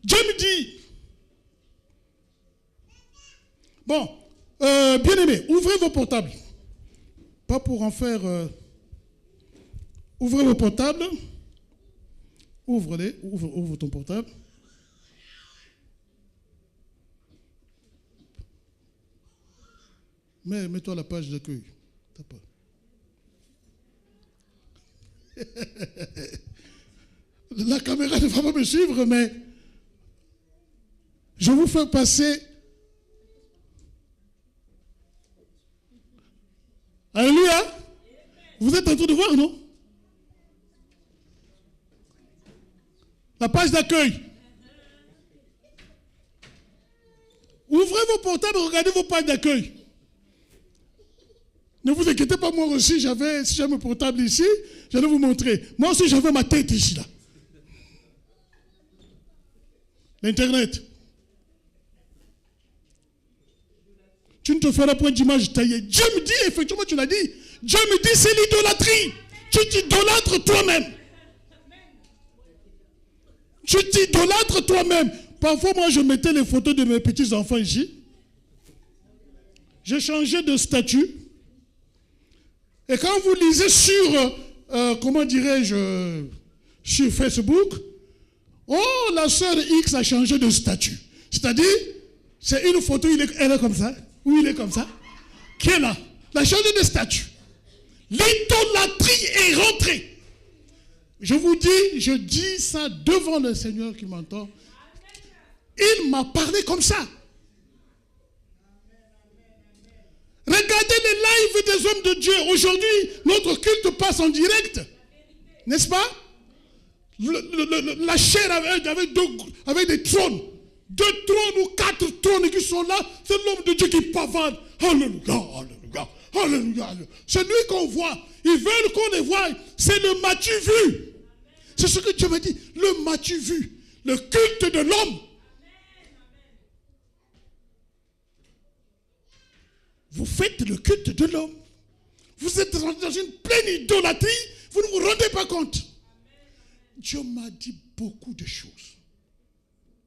Dieu me dit, bon, bien-aimés, ouvrez vos portables. Pas pour en faire... ouvrez vos portables. Ouvre-les. Ouvre ton portable. Mets-toi à la page d'accueil. T'as pas. La caméra ne va pas me suivre, mais je vous fais passer. Alléluia. Vous êtes en train de voir, non? La page d'accueil. Ouvrez vos portables, regardez vos pages d'accueil. Ne vous inquiétez pas, moi aussi, si j'avais mon portable ici, j'allais vous montrer. Moi aussi, j'avais ma tête ici, là. L'Internet. Tu ne te feras point d'image taillée. Dieu me dit, effectivement, tu l'as dit. Dieu me dit, c'est l'idolâtrie. Tu t'idolâtres toi-même. Tu t'idolâtres toi-même. Parfois, moi, je mettais les photos de mes petits-enfants ici. J'ai changé de statut. Et quand vous lisez sur, comment dirais-je, sur Facebook, oh, la sœur X a changé de statut. C'est-à-dire, c'est une photo, elle est comme ça, ou il est comme ça, qui est là. Elle a changé de statut. L'idolâtrie est rentrée. Je vous dis, je dis ça devant le Seigneur qui m'entend. Il m'a parlé comme ça. Regardez les lives des hommes de Dieu. Aujourd'hui, notre culte passe en direct. N'est-ce pas? La chair avec des trônes. 2 trônes ou 4 trônes qui sont là. C'est l'homme de Dieu qui pavane. Alléluia, alléluia, alléluia. C'est lui qu'on voit. Ils veulent qu'on les voie. C'est le m'as-tu vu? C'est ce que Dieu m'a dit. Le m'as-tu vu? Le culte de l'homme. Vous faites le culte de l'homme. Vous êtes dans une pleine idolâtrie. Vous ne vous rendez pas compte. Dieu m'a dit beaucoup de choses.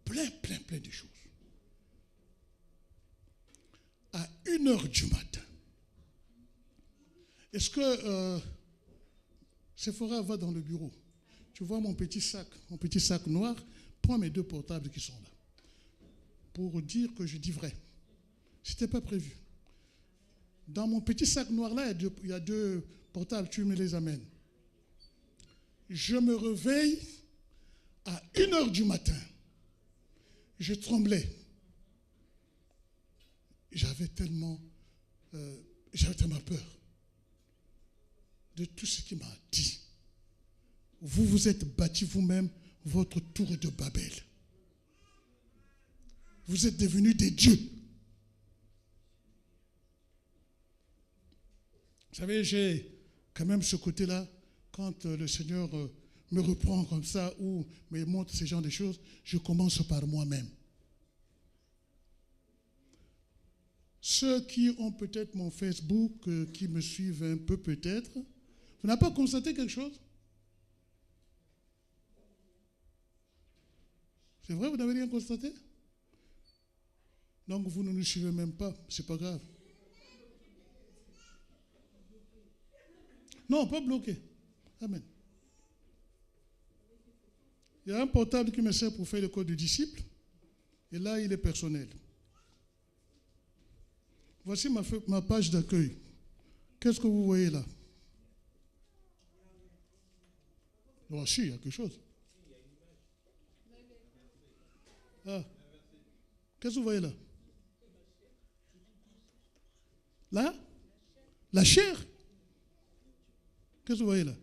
Plein de choses. À 1h du matin. Est-ce que Sephora va dans le bureau? Tu vois mon petit sac noir, prends mes 2 portables qui sont là. Pour dire que je dis vrai. Ce n'était pas prévu. Dans mon petit sac noir là, il y a 2 portables, tu me les amènes. Je me réveille à 1h du matin. Je tremblais. J'avais tellement peur de tout ce qu'il m'a dit. Vous vous êtes bâti vous-même votre tour de Babel. Vous êtes devenus des dieux. Vous savez, j'ai quand même ce côté-là, quand le Seigneur me reprend comme ça ou me montre ce genre de choses, je commence par moi-même. Ceux qui ont peut-être mon Facebook, qui me suivent un peu peut-être, vous n'avez pas constaté quelque chose? C'est vrai, vous n'avez rien constaté? Donc vous ne nous suivez même pas, c'est pas grave. Non, pas bloqué. Amen. Il y a un portable qui me sert pour faire le code du disciple. Et là, il est personnel. Voici ma page d'accueil. Qu'est-ce que vous voyez là? Oh, si, il y a quelque chose. Ah. Qu'est-ce que vous voyez là? Là? La chair? Qu'est-ce que vous voyez là?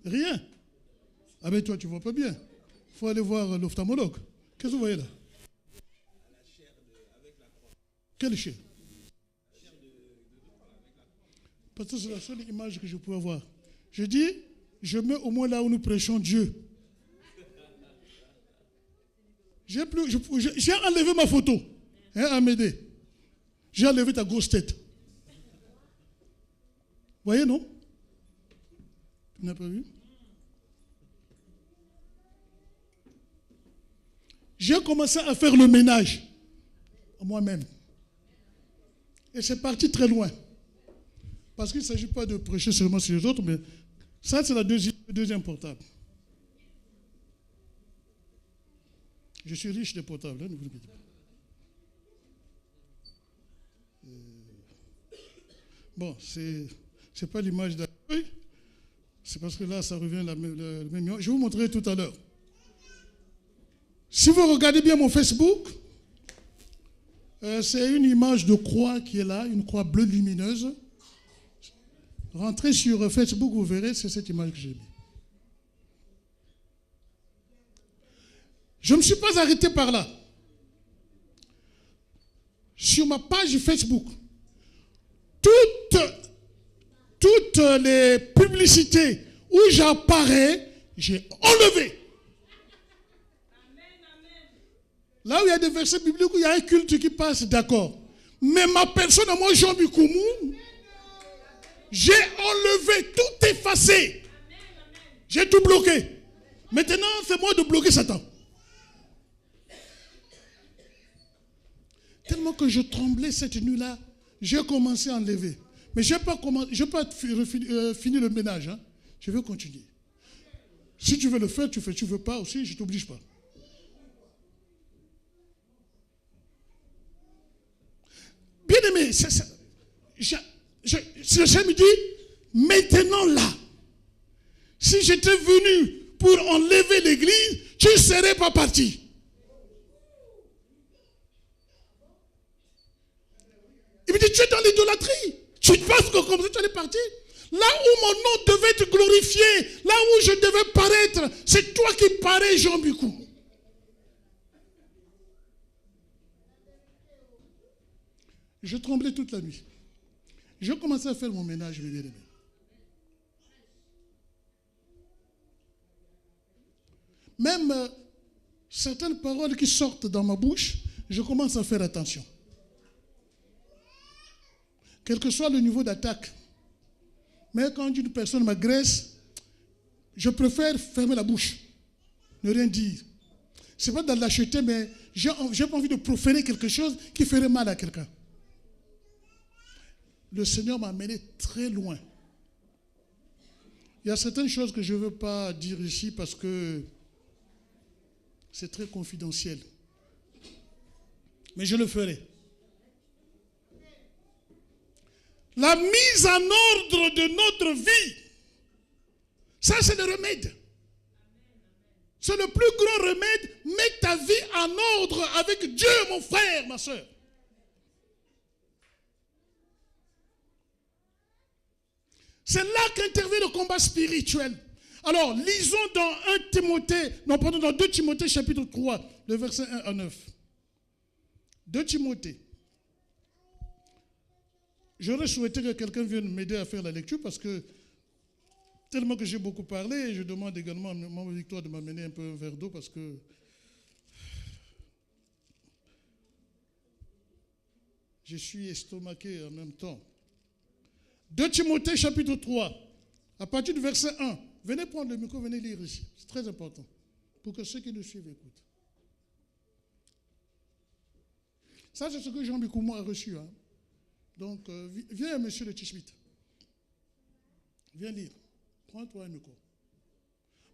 Rien. Ah ben toi, tu ne vois pas bien. Il faut aller voir l'ophtalmologue. Qu'est-ce que vous voyez là? Quelle chair? Parce que c'est la seule image que je pouvais voir. Je dis, je mets au moins là où nous prêchons Dieu. J'ai enlevé ma photo. Hein, Amédée? J'ai enlevé ta grosse tête. Vous voyez, non? Tu n'as pas vu? J'ai commencé à faire le ménage à moi-même. Et c'est parti très loin. Parce qu'il ne s'agit pas de prêcher seulement sur les autres, mais ça, c'est le deuxième portable. Je suis riche des portables, hein, ne vous inquiétez pas. Bon, c'est pas l'image d'accueil. C'est parce que là, ça revient le même. Je vous montrerai tout à l'heure. Si vous regardez bien mon Facebook, C'est une image de croix qui est là, une croix bleue lumineuse. Rentrez sur Facebook, vous verrez, c'est cette image que j'ai mis. Je ne me suis pas arrêté par là. Sur ma page Facebook, toutes les publicités où j'apparais, j'ai enlevé. Là où il y a des versets bibliques, où il y a un culte qui passe, d'accord. Mais ma personne, moi, Jean Bikoumou, j'ai enlevé, tout effacé. J'ai tout bloqué. Maintenant, c'est moi de bloquer Satan. Tellement que je tremblais cette nuit-là, j'ai commencé à enlever. Mais je n'ai pas fini le ménage. Hein. Je veux continuer. Si tu veux le faire, tu fais. Tu ne veux pas aussi, je ne t'oblige pas. Bien aimé, le Seigneur me dit, maintenant là, si j'étais venu pour enlever l'église, tu ne serais pas parti. Il me dit, tu es dans l'idolâtrie. Tu penses que comme ça tu allais partir? Là où mon nom devait être glorifié, là où je devais paraître, c'est toi qui parais, Jean Bicou. Je tremblais toute la nuit. Je commençais à faire mon ménage, mes bien-aimés. Même certaines paroles qui sortent dans ma bouche, je commence à faire attention. Quel que soit le niveau d'attaque. Mais quand une personne m'agresse, je préfère fermer la bouche, ne rien dire. Ce n'est pas de l'acheter, mais j'ai pas envie de proférer quelque chose qui ferait mal à quelqu'un. Le Seigneur m'a amené très loin. Il y a certaines choses que je ne veux pas dire ici parce que c'est très confidentiel. Mais je le ferai. La mise en ordre de notre vie, ça c'est le remède. C'est le plus grand remède. Mets ta vie en ordre avec Dieu, mon frère, ma soeur. C'est là qu'intervient le combat spirituel. Alors, lisons dans 2 Timothée chapitre 3, le verset 1 à 9. 2 Timothée. J'aurais souhaité que quelqu'un vienne m'aider à faire la lecture parce que tellement que j'ai beaucoup parlé, je demande également à Maman Victoire de m'amener un peu un verre d'eau parce que je suis estomaqué en même temps. 2 Timothée chapitre 3, à partir du verset 1. Venez prendre le micro, venez lire ici. C'est très important pour que ceux qui nous suivent écoutent. Ça, c'est ce que Jean Bikoumou a reçu. Hein. Donc, viens, monsieur le Tishmit. Viens lire. Prends-toi un micro.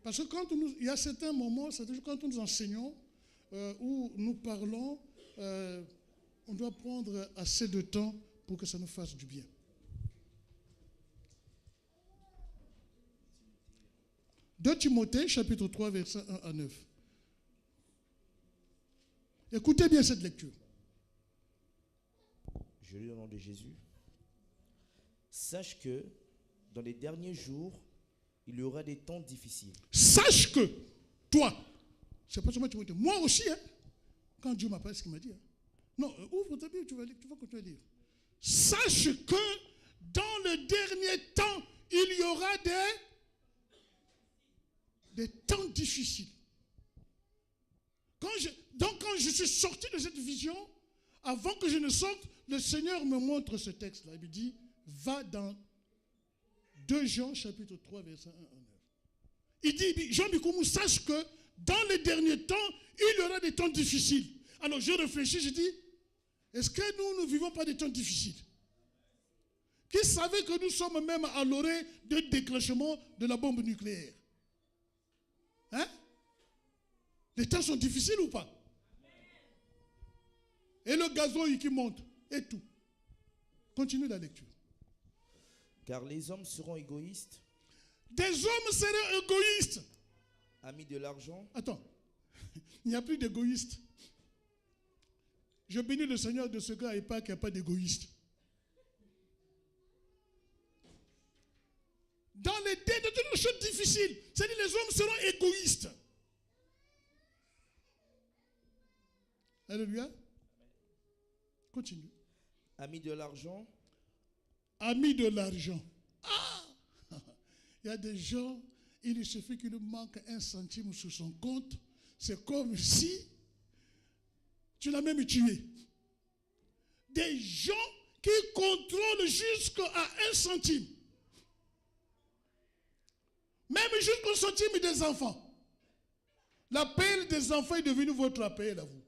Parce que il y a certains moments, quand nous enseignons, où nous parlons, on doit prendre assez de temps pour que ça nous fasse du bien. De Timothée, chapitre 3, versets 1 à 9. Écoutez bien cette lecture. Je lis au nom de Jésus. Sache que dans les derniers jours, il y aura des temps difficiles. Sache que, toi, c'est pas seulement Timothée, moi aussi, hein, quand Dieu m'appelle, ce qu'il m'a dit. Hein. Non, ouvre ta Bible, tu vas continuer à lire. Sache que dans le dernier temps, il y aura des temps difficiles. Quand je suis sorti de cette vision, avant que je ne sorte, le Seigneur me montre ce texte-là. Il me dit, va dans 2 Jean, chapitre 3, verset 1 à 9. Il dit, Jean Bikoumou, sache que dans les derniers temps, il y aura des temps difficiles. Alors je réfléchis, je dis, est-ce que nous ne vivons pas des temps difficiles? Qui savait que nous sommes même à l'orée de déclenchement de la bombe nucléaire? Hein? Les temps sont difficiles ou pas? Et le gazoil qui monte, et tout. Continue la lecture. Car les hommes seront égoïstes. Des hommes seront égoïstes. Amis de l'argent. Attends, il n'y a plus d'égoïstes. Je bénis le Seigneur de ce gars et pas qu'il n'y a pas d'égoïste. Dans les temps de toutes les choses difficiles, c'est-à-dire les hommes seront égoïstes. Alléluia. Continue. Amis de l'argent. Amis de l'argent. Ah! Il y a des gens, il suffit qu'il lui manque 1 centime sur son compte. C'est comme si tu l'as même tué. Des gens qui contrôlent jusqu'à 1 centime. Même jusqu'au centime des enfants. L'appel des enfants est devenu votre appel à vous.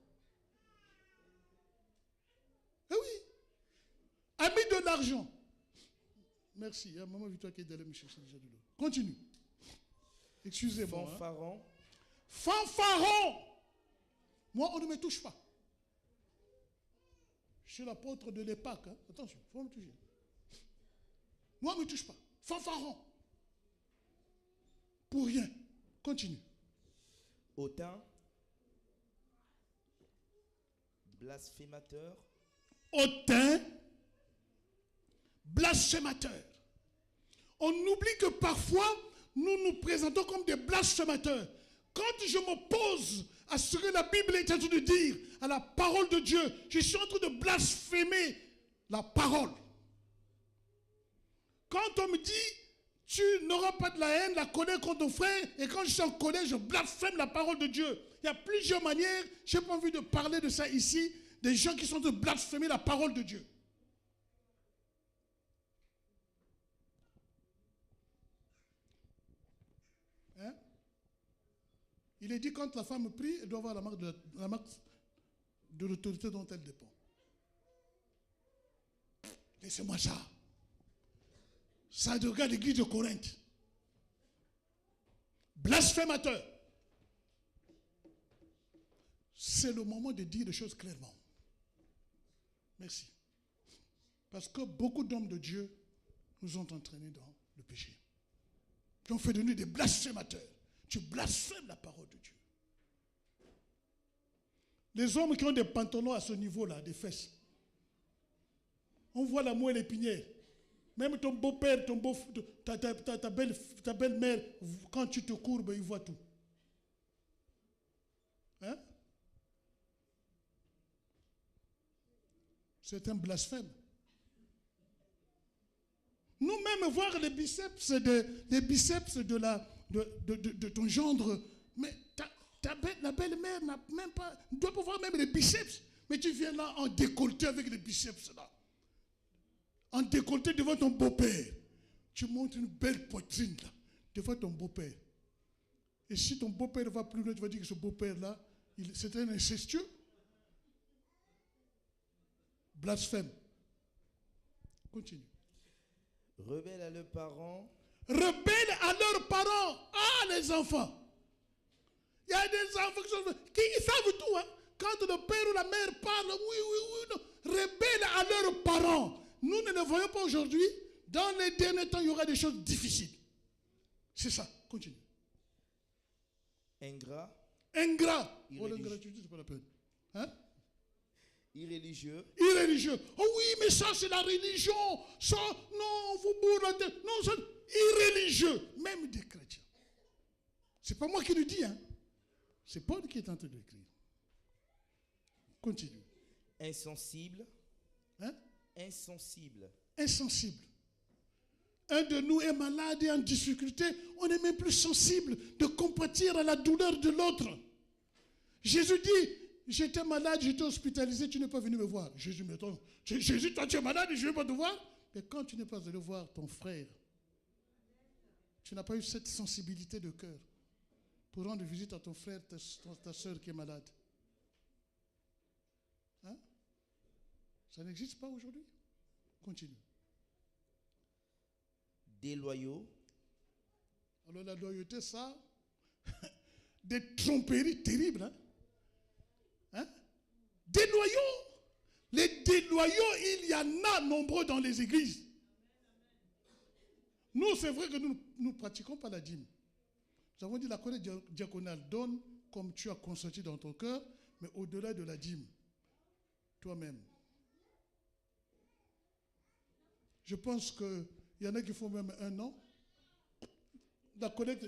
Eh oui. Amis de l'argent. Merci. Il y a maman Victoire qui est d'aller me chercher déjà de l'eau. Continue. Excusez-moi. Fanfaron. Fanfaron. Moi, on ne me touche pas. Je suis l'apôtre de l'EPAC. Hein. Attention, il faut me toucher. Moi, on ne me touche pas. Fanfaron. Pour rien. Continue. Hautain. Blasphémateur. Hautain. Blasphémateur. On oublie que parfois, nous nous présentons comme des blasphémateurs. Quand je m'oppose à ce que la Bible est en train de dire, à la parole de Dieu, je suis en train de blasphémer la parole. Quand on me dit, tu n'auras pas de la haine, la colère contre ton frère, et quand je suis en colère, je blasphème la parole de Dieu. Il y a plusieurs manières, je n'ai pas envie de parler de ça ici, des gens qui sont en train de blasphémer la parole de Dieu. Hein? Il est dit quand la femme prie, elle doit avoir la marque de l'autorité dont elle dépend. Laissez-moi ça. Ça regarde l'église de Corinthe. Blasphémateur. C'est le moment de dire les choses clairement. Merci. Parce que beaucoup d'hommes de Dieu nous ont entraînés dans le péché. Qui ont fait de nous des blasphémateurs. Tu blasphèmes la parole de Dieu. Les hommes qui ont des pantalons à ce niveau-là, des fesses. On voit la moelle épinière. Même ton beau-père, ta belle-mère, quand tu te courbes, ils voient tout. Hein? C'est un blasphème. Nous-mêmes, voir les biceps de ton gendre, mais la belle-mère n'a même pas, doit pas voir même les biceps. Mais tu viens là en décolleté avec les biceps là. En décolleté devant ton beau-père. Tu montres une belle poitrine là, devant ton beau-père. Et si ton beau-père va plus loin, tu vas dire que ce beau-père là, c'est un incestueux. Blasphème. Continue. Rebelles à leurs parents. Rebelles à leurs parents. Ah, les enfants. Il y a des enfants qui savent tout. Hein? Quand le père ou la mère parle, oui, non. Rebelles à leurs parents. Nous ne le voyons pas aujourd'hui. Dans les derniers temps, il y aura des choses difficiles. C'est ça. Continue. Ingrat. Ingrat. Oh, l'ingratitude, c'est pas la peine. Hein? Irréligieux. Irréligieux. Oh oui, mais ça, c'est la religion. Ça, non, vous bourrez la tête. Non, ça, irréligieux. Même des chrétiens. C'est pas moi qui le dis, hein. C'est Paul qui est en train d'écrire. Continue. Insensible. Hein? Insensible. Insensible. Un de nous est malade et en difficulté. On n'est même plus sensible de compatir à la douleur de l'autre. Jésus dit, j'étais malade, j'étais hospitalisé, tu n'es pas venu me voir. Jésus, mais attends, Jésus, toi tu es malade et je ne vais pas te voir. Mais quand tu n'es pas allé voir ton frère, tu n'as pas eu cette sensibilité de cœur pour rendre visite à ton frère, ta soeur qui est malade. Hein? Ça n'existe pas aujourd'hui. Continue. Déloyaux. Alors la loyauté, ça, des tromperies terribles. Hein? Hein? Déloyaux. Les déloyaux, il y en a nombreux dans les églises. Nous, c'est vrai que nous ne pratiquons pas la dîme. Nous avons dit la collecte diaconale, donne comme tu as consenti dans ton cœur, mais au-delà de la dîme. toi-même. Je pense qu'il y en a qui font même 1 an. La collecte,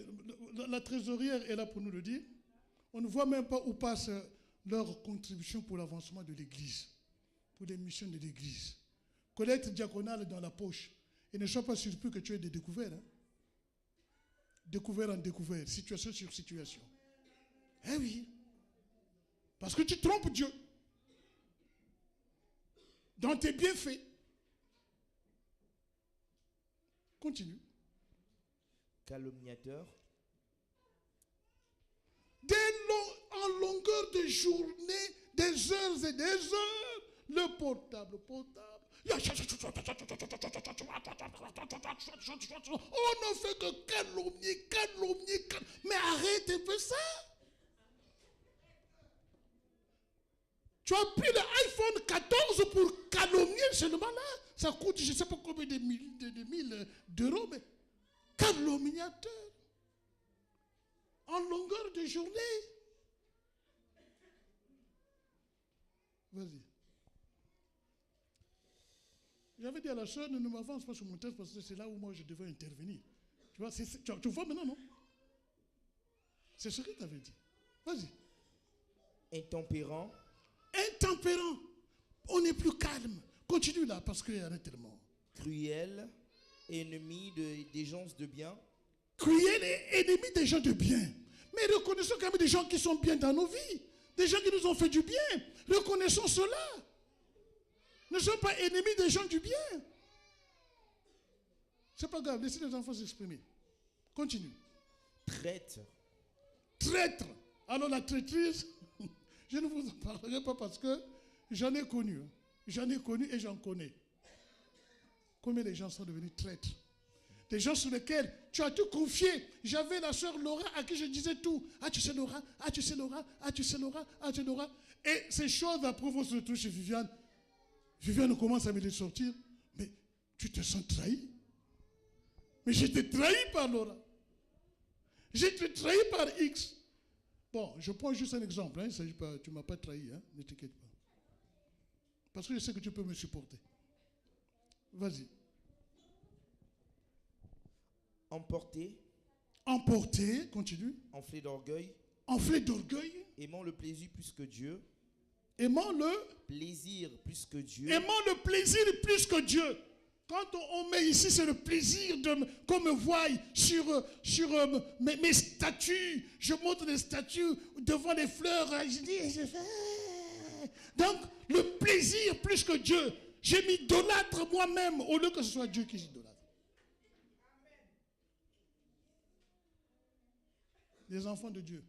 la trésorière est là pour nous le dire. On ne voit même pas où passe leur contribution pour l'avancement de l'Église, pour les missions de l'Église. Collecte diaconale dans la poche. Et ne sois pas surpris que tu aies des découvertes. Hein? Découvert en découvert, situation sur situation. Eh oui. Parce que tu trompes Dieu. Dans tes bienfaits. Continue. Calomniateur, En longueur de journée, des heures et des heures, le portable. On ne fait que calomnier. Mais arrête un peu ça. Tu as pris l'iPhone 14 pour calomnier seulement là. Ça coûte je ne sais pas combien de mille d'euros, mais calomniateur. En longueur de journée. Vas-y. J'avais dit à la soeur, ne m'avance pas sur mon texte parce que c'est là où moi je devais intervenir. Tu vois, tu vois maintenant, non? C'est ce que tu avais dit. Vas-y. intempérant, Intempérant. On est plus calme. Continue là parce qu'il y en a tellement. cruel, ennemi des gens de bien, Cruel et ennemi des gens de bien. Mais reconnaissons quand même des gens qui sont bien dans nos vies. Des gens qui nous ont fait du bien. Reconnaissons cela. Ne sommes pas ennemis des gens du bien. C'est pas grave, laissez les enfants s'exprimer. Continue. traître, Traître. Alors la traîtrise, je ne vous en parlerai pas parce que j'en ai connu. J'en ai connu et j'en connais. Combien de gens sont devenus traîtres? Des gens sur lesquels tu as tout confié. J'avais la sœur Laura à qui je disais tout. Ah, tu sais Laura, ah, tu sais Laura, ah, tu sais Laura, ah, tu sais Laura. Et ces choses après vont se retrouver chez Viviane. Viviane commence à me les sortir. Mais tu te sens trahi? Mais j'étais trahi par Laura. J'étais trahi par X. Bon, je prends juste un exemple. Hein, tu ne m'as pas trahi, hein, ne t'inquiète pas. Parce que je sais que tu peux me supporter. Vas-y. emporté, Emporté, continue. enflé d'orgueil, Enflé d'orgueil. aimant le plaisir plus que Dieu, Aimant le plaisir plus que Dieu, Aimant le plaisir plus que Dieu. Quand on met ici, c'est le plaisir qu'on me voie sur mes statues. Je montre des statues devant les fleurs. Je dis, je fais. Donc, le plaisir plus que Dieu. J'ai m'idolâtre moi-même au lieu que ce soit Dieu qui s'idolâtre. Les enfants de Dieu.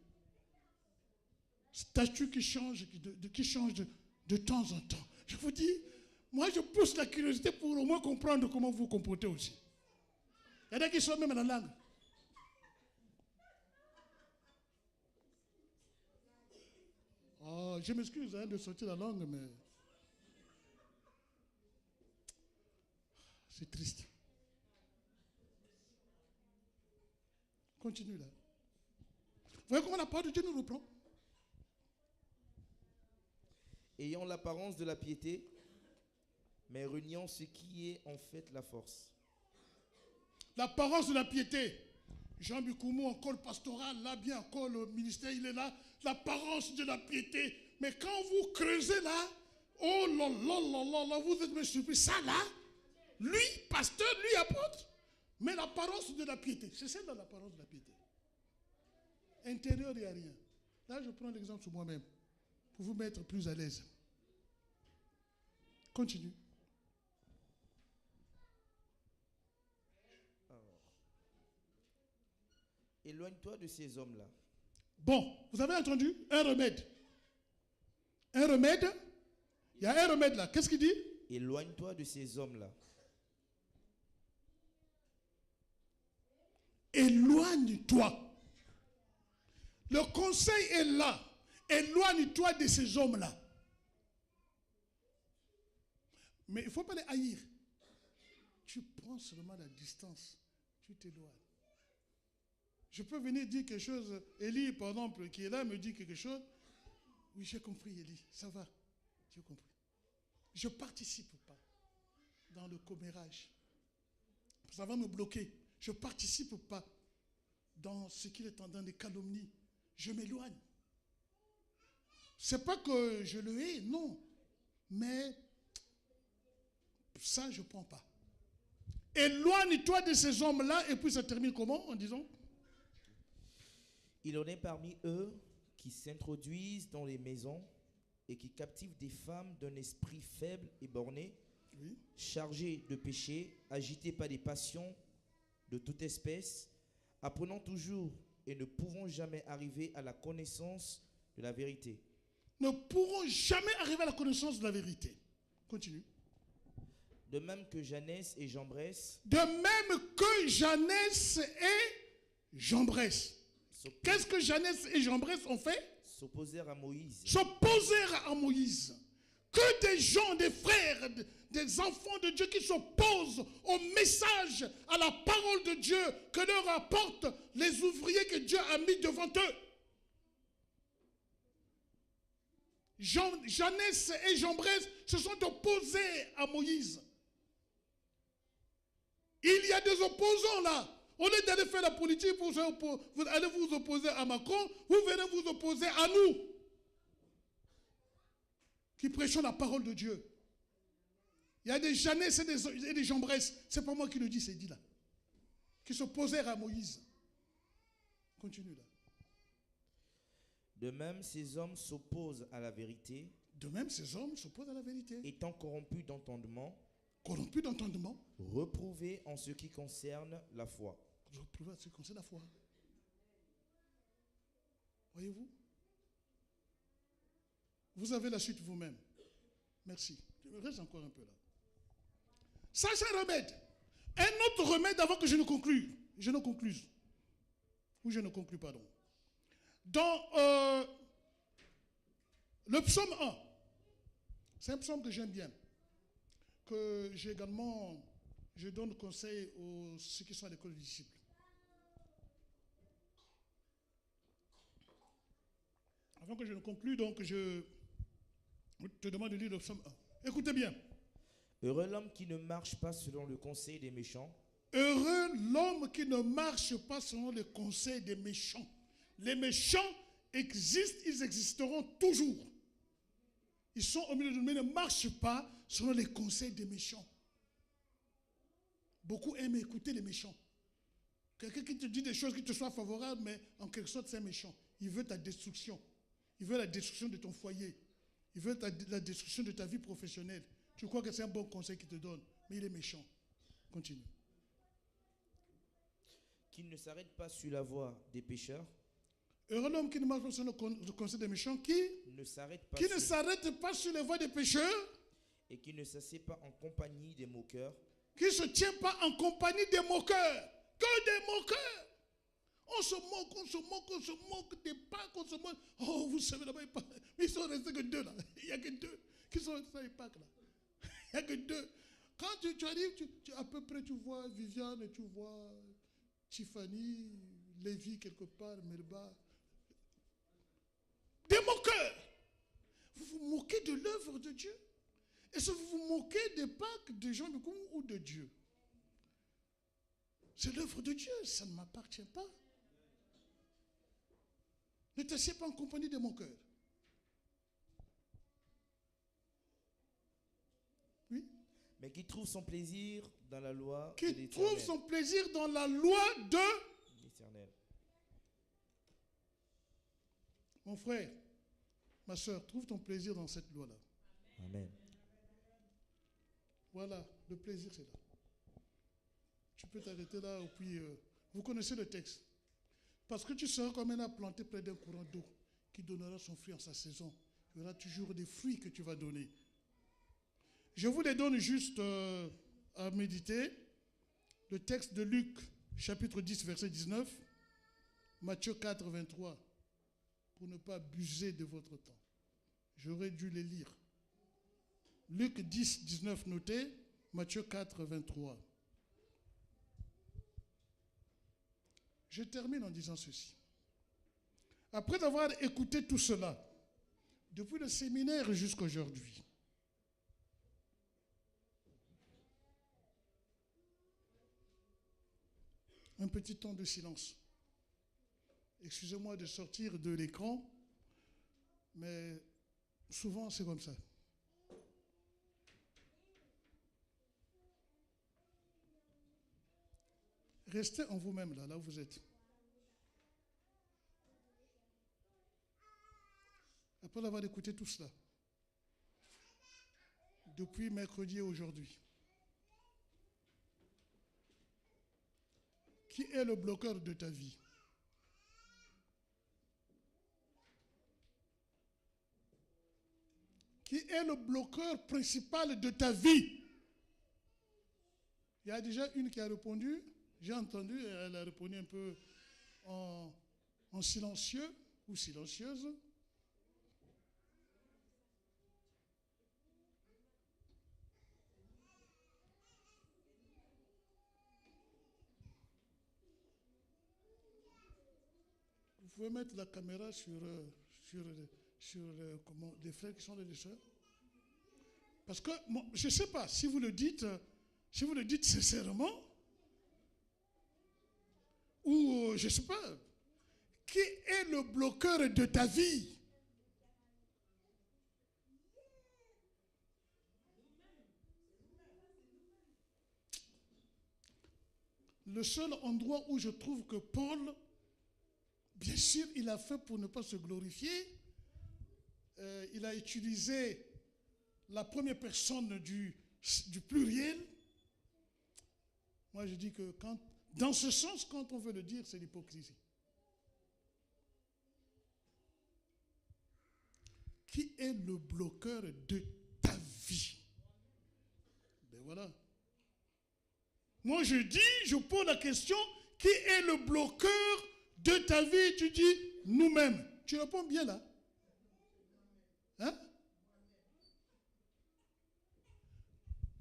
Statues qui changent, de temps en temps. Je vous dis, moi je pousse la curiosité pour au moins comprendre comment vous vous comportez aussi. Il y en a qui sont même dans la langue. Oh, je m'excuse de sortir la langue, mais c'est triste. Continue là. Vous voyez comment la parole de Dieu nous reprend? ayant l'apparence de la piété, mais reniant ce qui est en fait la force. L'apparence de la piété. Jean Bikoumou, en col pastoral, là bien, en col ministère, il est là. L'apparence de la piété. Mais quand vous creusez là, oh là là là là là, vous êtes même surpris. Ça là, lui, pasteur, lui, apôtre. Mais l'apparence de la piété, c'est celle-là l'apparence de la piété. Intérieur, il n'y a rien. Là, je prends l'exemple sur moi-même, pour vous mettre plus à l'aise. Continue. Éloigne-toi de ces hommes-là. Bon, vous avez entendu? Un remède. Un remède? Il y a un remède là. Qu'est-ce qu'il dit? Éloigne-toi de ces hommes-là. Éloigne-toi. Le conseil est là. Éloigne-toi de ces hommes-là. Mais il ne faut pas les haïr. Tu prends seulement la distance. Tu t'éloignes. Je peux venir dire quelque chose. Élie, par exemple, qui est là, me dit quelque chose. Oui, j'ai compris, Élie. Ça va. J'ai compris. je ne participe pas dans le commérage. Ça va me bloquer. Je ne participe pas dans ce qu'il est en train de calomnie. Je m'éloigne. Ce n'est pas que je le hais, non. Mais ça, je ne prends pas. Éloigne-toi de ces hommes-là. Et puis ça termine comment en disant? Il en est parmi eux qui s'introduisent dans les maisons et qui captivent des femmes d'un esprit faible et borné, Oui. chargées de péché, agitées par des passions de toute espèce, apprenant toujours et ne pouvant jamais arriver à la connaissance de la vérité. Ne pourront jamais arriver à la connaissance de la vérité. Continue. De même que Jeannès et Jambres De même que Jeannès et Jambres. Qu'est-ce que Jeannès et Jambres ont fait? s'opposèrent à Moïse. S'opposèrent à Moïse. Que des gens, des frères, des enfants de Dieu qui s'opposent au message, à la parole de Dieu que leur apportent les ouvriers que Dieu a mis devant eux. Jeannès et Jambres se sont opposés à Moïse. Il y a des opposants là. Au lieu d'aller faire la politique, vous allez vous opposer à Macron, vous venez vous opposer à nous, qui prêchons la parole de Dieu. Il y a des Jeannès et des Jambres, c'est pas moi qui le dis, c'est dit là, qui s'opposèrent à Moïse. Continue là. De même, ces hommes s'opposent à la vérité. De même, ces hommes s'opposent à la vérité. Étant corrompus d'entendement, Corrompus d'entendement, reprouvés en ce qui concerne la foi. reprouvés en ce qui concerne la foi. Voyez-vous? Vous avez la suite vous-même. Merci. Je me reste encore un peu là. Ça, c'est un remède. Un autre remède avant que je ne conclue. Je ne concluse. Ou je ne conclue, pardon. Dans le psaume 1, c'est un psaume que j'aime bien, que j'ai également, je donne conseil aux ceux qui sont à l'école des disciples. Avant que je ne conclue, donc, je te demande de lire le psaume 1. Écoutez bien. Heureux l'homme qui ne marche pas selon le conseil des méchants. Heureux l'homme qui ne marche pas selon le conseil des méchants. Les méchants existent, ils existeront toujours. Ils sont au milieu de nous, mais ne marchent pas selon les conseils des méchants. Beaucoup aiment écouter les méchants. Quelqu'un qui te dit des choses qui te soient favorables, mais en quelque sorte c'est un méchant. Il veut ta destruction. Il veut la destruction de ton foyer. Il veut la destruction de ta vie professionnelle. Tu crois que c'est un bon conseil qu'il te donne, mais il est méchant. Continue. Qu'il ne s'arrête pas sur la voie des pécheurs. Heureux l'homme qui ne marche pas sur le conseil des méchants, qui ne s'arrête pas, ne s'arrête pas sur les voies des pécheurs, et qui ne s'assied pas en compagnie des moqueurs, qui ne se tient pas en compagnie des moqueurs. Que des moqueurs. On se moque des Pâques, on se moque. Oh, vous savez là-bas, ils sont restés que deux là. Il n'y a que deux qui sont restés les Pâques là. Il n'y a que deux. Quand tu arrives, à peu près tu vois Viviane et tu vois Tiffany, Lévi quelque part, Merba. Des moqueurs. Vous vous moquez de l'œuvre de Dieu. Est-ce que vous vous moquez des Pâques de Jean de Koum ou de Dieu? C'est l'œuvre de Dieu, ça ne m'appartient pas. Ne t'assieds pas en compagnie des moqueurs. Oui? mais qui trouve son plaisir dans la loi de Qui l'Éternel. trouve son plaisir dans la loi de l'Éternel. Mon frère, ma soeur, trouve ton plaisir dans cette loi-là. Amen. Voilà, le plaisir c'est là. Tu peux t'arrêter là, et puis vous connaissez le texte. Parce que tu seras comme un arbre planté près d'un courant d'eau qui donnera son fruit en sa saison. Il y aura toujours des fruits que tu vas donner. Je vous les donne juste à méditer. Le texte de Luc, chapitre 10, verset 19. Matthieu 4, 23. Pour ne pas abuser de votre temps. J'aurais dû les lire. Luc 10, 19, notez. Matthieu 4, 23. Je termine en disant ceci. Après avoir écouté tout cela, depuis le séminaire jusqu'à aujourd'hui, un petit temps de silence. Excusez-moi de sortir de l'écran, mais souvent c'est comme ça. Restez en vous-même là où vous êtes. Après avoir écouté tout cela, depuis mercredi et aujourd'hui, qui est le bloqueur de ta vie? Qui est le bloqueur principal de ta vie? Il y a déjà une qui a répondu, j'ai entendu, elle a répondu un peu en silencieux ou silencieuse. Vous pouvez mettre la caméra sur les frères qui sont les sœurs. Parce que je ne sais pas si vous le dites sincèrement, ou je ne sais pas, qui est le bloqueur de ta vie? Le seul endroit où je trouve que Paul, bien sûr, il a fait pour ne pas se glorifier, il a utilisé la première personne du pluriel. Moi, je dis que dans ce sens, quand on veut le dire, c'est l'hypocrisie. Qui est le bloqueur de ta vie? Ben voilà. Moi, je pose la question, qui est le bloqueur de ta vie? Tu dis nous-mêmes. Tu réponds bien là. Hein?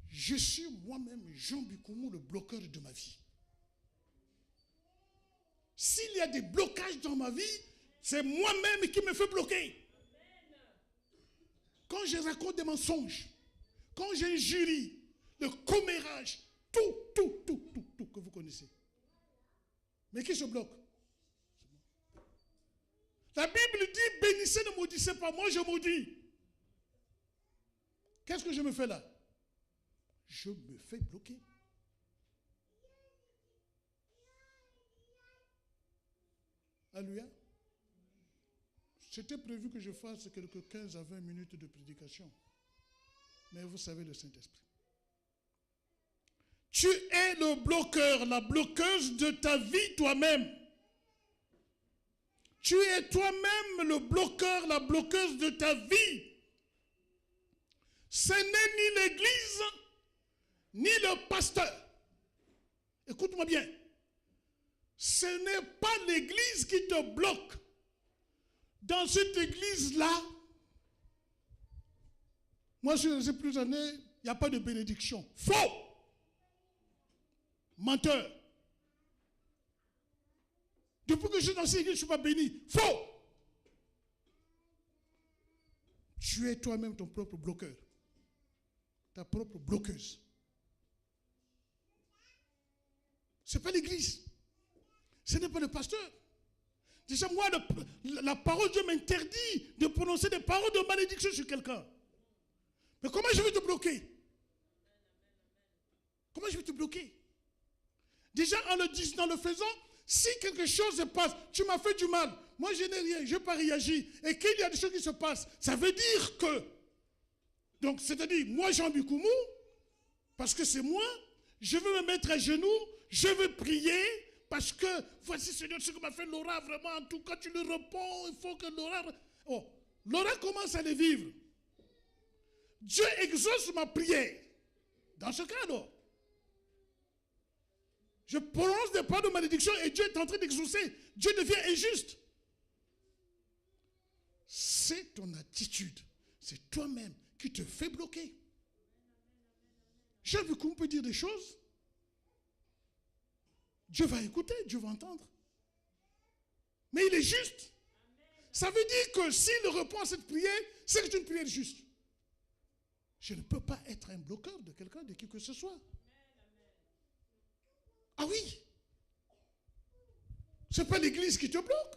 Je suis moi-même, Jean Bikoumou, le bloqueur de ma vie. S'il y a des blocages dans ma vie, c'est moi-même qui me fait bloquer. Quand je raconte des mensonges, quand j'injurie, le commérage, tout que vous connaissez. Mais qui se bloque? La Bible dit, bénissez, ne maudissez pas. Moi, je maudis. Qu'est-ce que je me fais là? Je me fais bloquer. Alléluia. C'était prévu que je fasse quelques 15 à 20 minutes de prédication. Mais vous savez le Saint-Esprit. Tu es le bloqueur, la bloqueuse de ta vie toi-même. Tu es toi-même le bloqueur, la bloqueuse de ta vie. Ce n'est ni l'église, ni le pasteur. Écoute-moi bien. Ce n'est pas l'église qui te bloque. Dans cette église-là, moi je suis resté plusieurs années, il n'y a pas de bénédiction. Faux! Menteur. Depuis que je suis dans cette église, je ne suis pas béni. Faux! Tu es toi-même ton propre bloqueur. Ta propre bloqueuse. Ce n'est pas l'église. Ce n'est pas le pasteur. Déjà, moi, la parole de Dieu m'interdit de prononcer des paroles de malédiction sur quelqu'un. Mais comment je vais te bloquer? Comment je vais te bloquer? Déjà, en le disant, en le faisant, si quelque chose se passe, tu m'as fait du mal, moi je n'ai rien, je n'ai pas réagi, et qu'il y a des choses qui se passent, ça veut dire que, donc c'est-à-dire, moi Jean Bikoumou, parce que c'est moi, je veux me mettre à genoux, je veux prier, parce que, voici Seigneur, ce que m'a fait Laura, vraiment, en tout cas, tu le réponds, il faut que Laura... Oh, Laura commence à le vivre. Dieu exauce ma prière. Dans ce cas, alors, je prononce des paroles de malédiction et Dieu est en train d'exaucer. Dieu devient injuste. C'est ton attitude. C'est toi-même qui te fait bloquer. J'ai vu qu'on peut dire des choses. Dieu va écouter, Dieu va entendre. Mais il est juste. Ça veut dire que s'il répond à cette prière, c'est que c'est une prière juste. Je ne peux pas être un bloqueur de quelqu'un, de qui que ce soit. Ah oui. Ce n'est pas l'Église qui te bloque.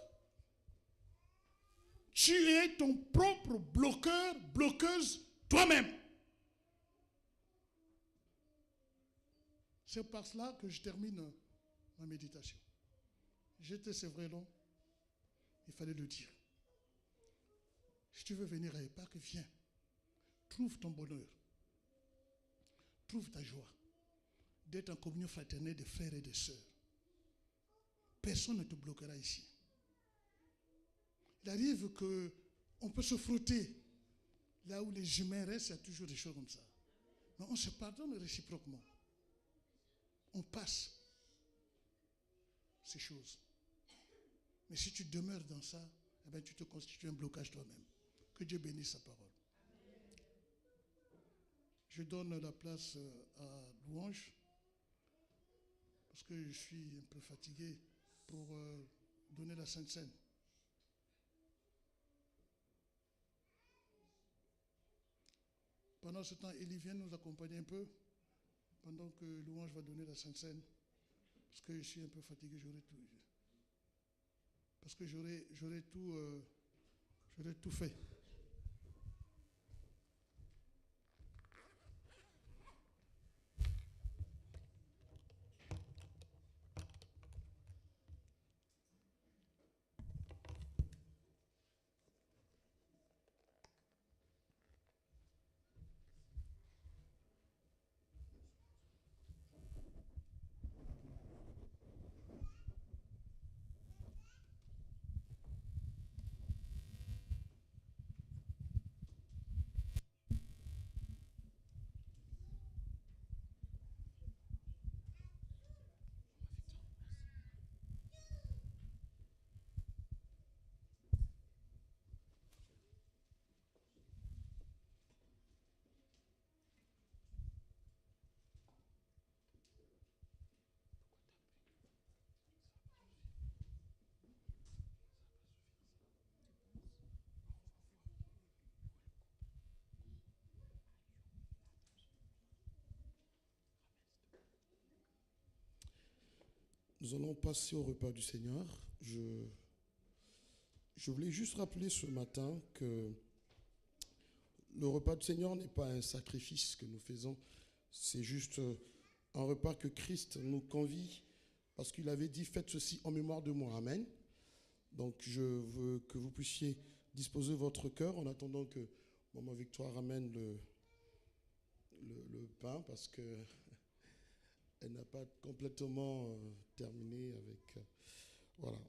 Tu es ton propre bloqueur, bloqueuse toi-même. C'est par cela que je termine ma méditation. J'étais, c'est vrai, long. Il fallait le dire. Si tu veux venir à Epac, viens. Trouve ton bonheur. Trouve ta joie d'être en communion fraternelle des frères et des sœurs. Personne ne te bloquera ici. Il arrive qu'on peut se frotter. Là où les humains restent, il y a toujours des choses comme ça. Mais on se pardonne réciproquement. On passe ces choses. Mais si tu demeures dans ça, eh bien, tu te constitues un blocage toi-même. Que Dieu bénisse sa parole. Je donne la place à Louange parce que je suis un peu fatigué pour donner la Sainte Seine. Pendant ce temps, Élie vient nous accompagner un peu pendant que Louange va donner la Sainte Seine. Parce que je suis un peu fatigué, j'aurais tout fait. Nous allons passer au repas du Seigneur. Je voulais juste rappeler ce matin que le repas du Seigneur n'est pas un sacrifice que nous faisons, c'est juste un repas que Christ nous convie parce qu'il avait dit « Faites ceci en mémoire de moi ». Amen. Donc je veux que vous puissiez disposer votre cœur en attendant que Maman Victoire amène le pain parce que elle n'a pas complètement terminé avec... voilà.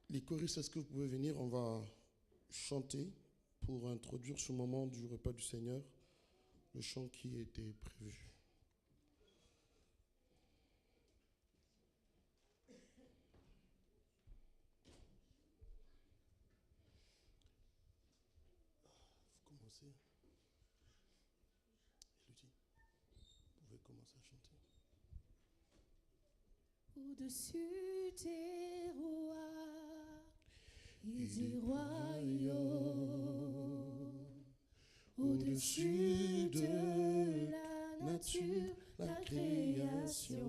Les choristes, est-ce que vous pouvez venir? On va chanter pour introduire ce moment du repas du Seigneur, le chant qui était prévu. Commencer. Elodie, vous pouvez commencer à chanter. Au-dessus des rois et des royaumes, au-dessus de la nature, la création,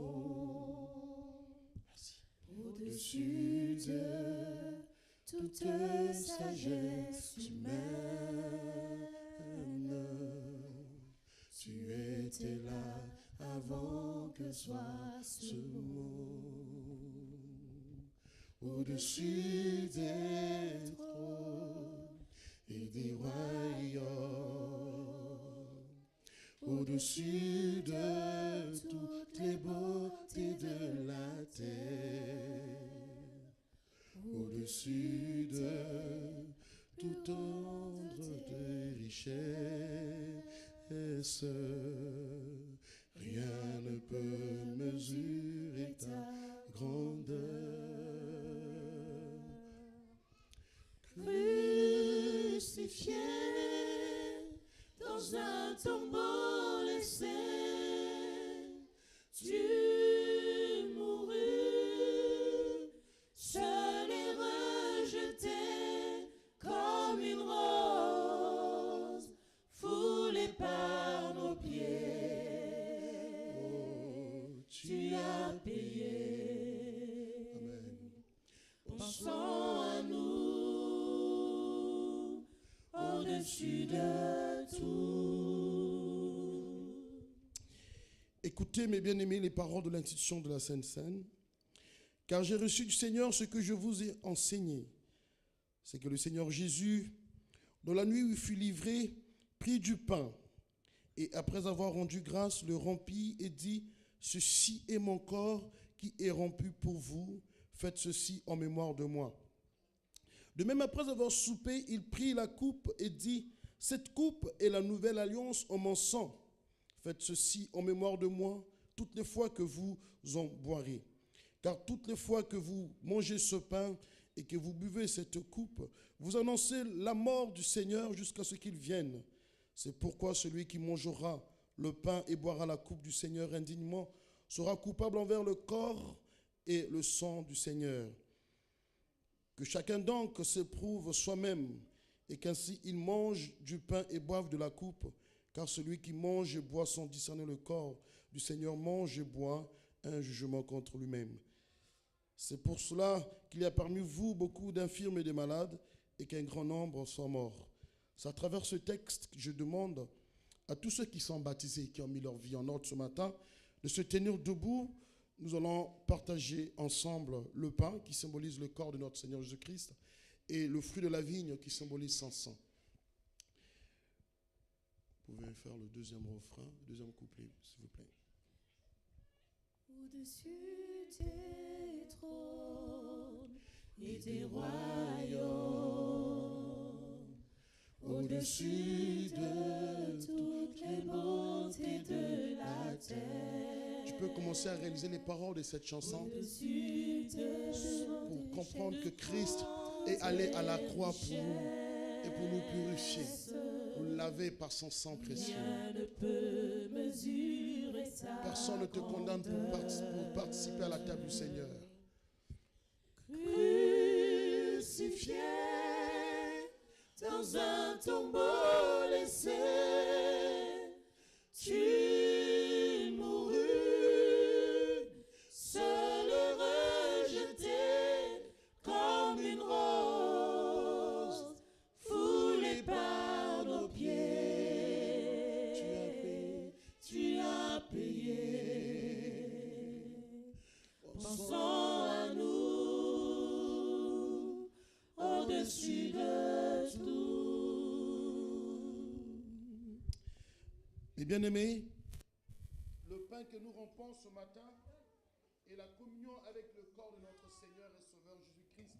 au-dessus de toute sagesse humaine, tu étais là avant que soit ce monde. Au-dessus des trônes et des royaumes, au-dessus de toutes les beautés de la terre, au-dessus de tout ordre de richesse, rien ne peut mesurer ta grandeur. Crucifié dans un tombeau laissé, tu mourus, seul et au-dessus de tout. Écoutez, mes bien-aimés, les paroles de l'institution de la Sainte Seine. Car j'ai reçu du Seigneur ce que je vous ai enseigné. C'est que le Seigneur Jésus, dans la nuit où il fut livré, prit du pain et après avoir rendu grâce, le rompit et dit, « Ceci est mon corps qui est rompu pour vous. Faites ceci en mémoire de moi. » De même, après avoir soupé, il prit la coupe et dit, « Cette coupe est la nouvelle alliance en mon sang. Faites ceci en mémoire de moi toutes les fois que vous en boirez. Car toutes les fois que vous mangez ce pain et que vous buvez cette coupe, vous annoncez la mort du Seigneur jusqu'à ce qu'il vienne. C'est pourquoi celui qui mangera le pain et boira la coupe du Seigneur indignement sera coupable envers le corps et le sang du Seigneur. Que chacun donc s'éprouve soi-même et qu'ainsi il mange du pain et boive de la coupe, car celui qui mange et boit sans discerner le corps du Seigneur mange et boit un jugement contre lui-même. C'est pour cela qu'il y a parmi vous beaucoup d'infirmes et de malades et qu'un grand nombre sont morts. C'est à travers ce texte que je demande à tous ceux qui sont baptisés, qui ont mis leur vie en ordre ce matin, de se tenir debout. Nous allons partager ensemble le pain qui symbolise le corps de notre Seigneur Jésus-Christ et le fruit de la vigne qui symbolise son sang. Vous pouvez faire le deuxième refrain, le deuxième couplet, s'il vous plaît. Au-dessus des trônes et des royaumes, au-dessus de toutes les bontés de la terre. Tu peux commencer à réaliser les paroles de cette chanson pour comprendre que Christ est allé à la croix pour nous et pour nous purifier, nous laver par son sang précieux. Personne ne te condamne pour participer à la table du Seigneur. Crucifié dans un tombeau laissé, tu mourus, seul et rejeté comme une rose, foulée par nos pieds. Tu as payé. Pensons à nous, au-dessus de tout. Mes bien-aimés, le pain que nous rompons ce matin est la communion avec le corps de notre Seigneur et Sauveur Jésus-Christ.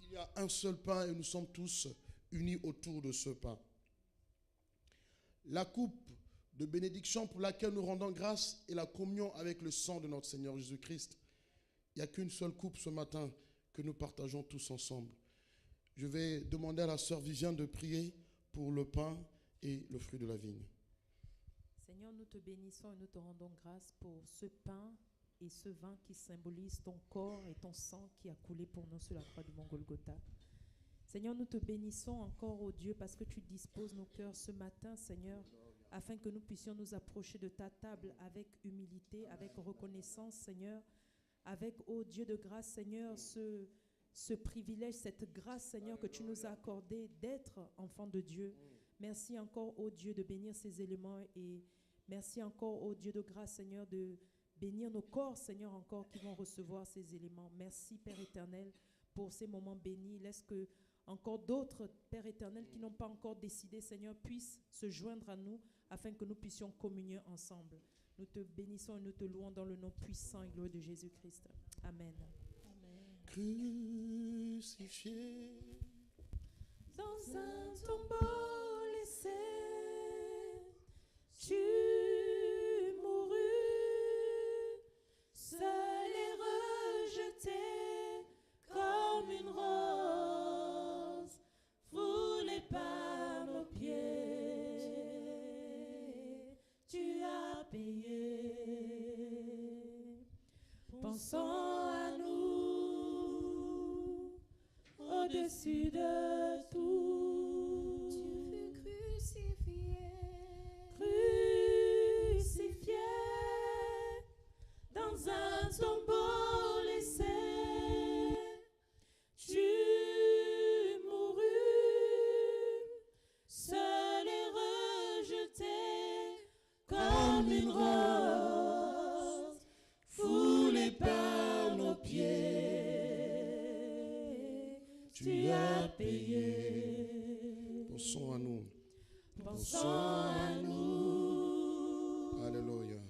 Il y a un seul pain et nous sommes tous unis autour de ce pain. La coupe de bénédiction pour laquelle nous rendons grâce est la communion avec le sang de notre Seigneur Jésus-Christ. Il n'y a qu'une seule coupe ce matin que nous partageons tous ensemble. Je vais demander à la sœur Viviane de prier pour le pain et le fruit de la vigne. Seigneur, nous te bénissons et nous te rendons grâce pour ce pain et ce vin qui symbolisent ton corps et ton sang qui a coulé pour nous sur la croix du mont Golgotha. Seigneur, nous te bénissons encore, ô Dieu, parce que tu disposes nos cœurs ce matin, Seigneur, afin que nous puissions nous approcher de ta table avec humilité, avec reconnaissance, Seigneur, avec, ô Dieu de grâce, Seigneur, ce privilège, cette grâce, Seigneur, que tu nous as accordé d'être enfants de Dieu. Merci encore, ô Dieu, de bénir ces éléments et merci encore, ô Dieu de grâce, Seigneur, de bénir nos corps, Seigneur, encore qui vont recevoir ces éléments. Merci, Père éternel, pour ces moments bénis. Laisse que encore d'autres, Père éternel, qui n'ont pas encore décidé, Seigneur, puissent se joindre à nous afin que nous puissions communier ensemble. Nous te bénissons et nous te louons dans le nom puissant et glorieux de Jésus-Christ. Amen. Crucifié Dans un tombeau laissé, tu mourus, seul et rejeté comme une rose, foulée par nos pieds. Tu as payé. Pensons à nous, au-dessus de tout. Tu fus crucifié dans un tombeau laissé. Tu mourus, une rose foulée par nos pieds. Tu as payé. Pensons à nous. Pensons à nous. Alléluia.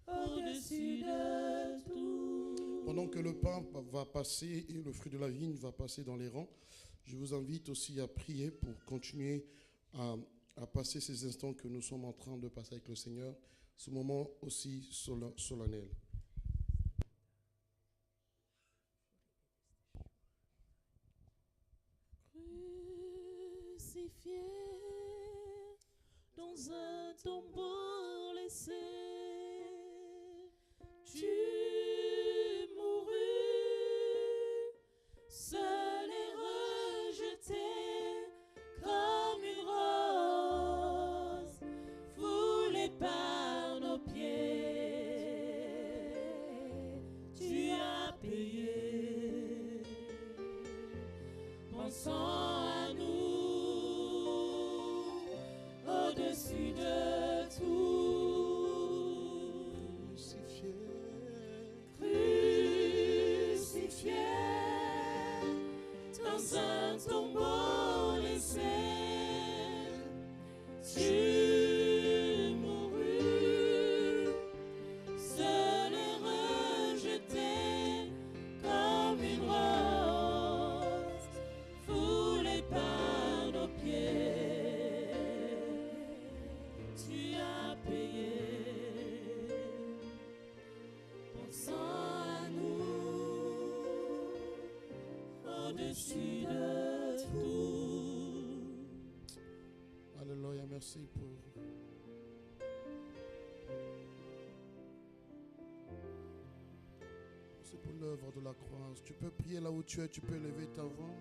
Au-dessus de tout. Pendant que le pain va passer et le fruit de la vigne va passer dans les rangs, je vous invite aussi à prier pour continuer à passer ces instants que nous sommes en train de passer avec le Seigneur, ce moment aussi solennel. Crucifié dans un tombeau laissé, tu mourus, seul et rejeté comme une rose foulée par nos pieds. Tu as payé. Pensons à nous au-dessus de tout. Crucifié dans un tombeau laissé, tu mourus, seul et rejeté comme une rose foulée par nos pieds. Tu as payé. Pensons à nous au-dessus de tout. Alléluia, merci pour... C'est pour l'œuvre de la croix. Tu peux prier là où tu es, tu peux lever ta voix.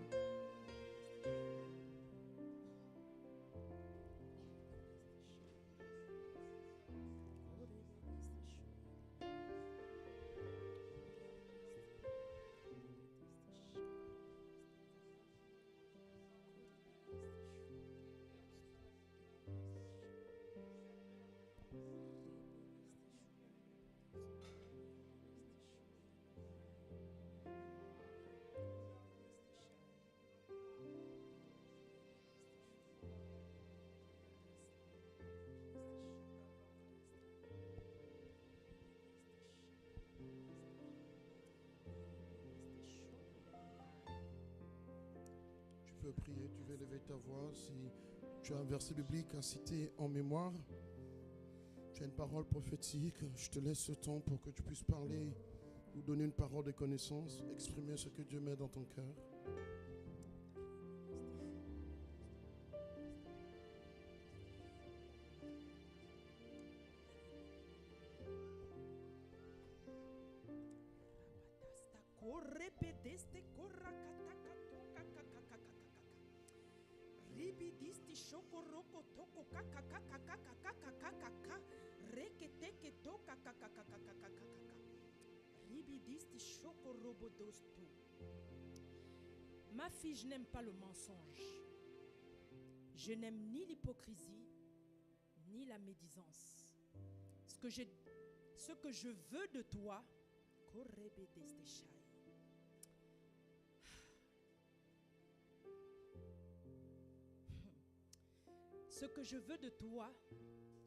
Tu peux prier, tu veux lever ta voix. Si tu as un verset biblique à citer en mémoire, tu as une parole prophétique, je te laisse ce temps pour que tu puisses parler ou donner une parole de connaissance, exprimer ce que Dieu met dans ton cœur. Ma fille, je n'aime pas le mensonge. Je n'aime ni l'hypocrisie, ni la médisance. Ce que je veux de toi, ce que je veux de toi,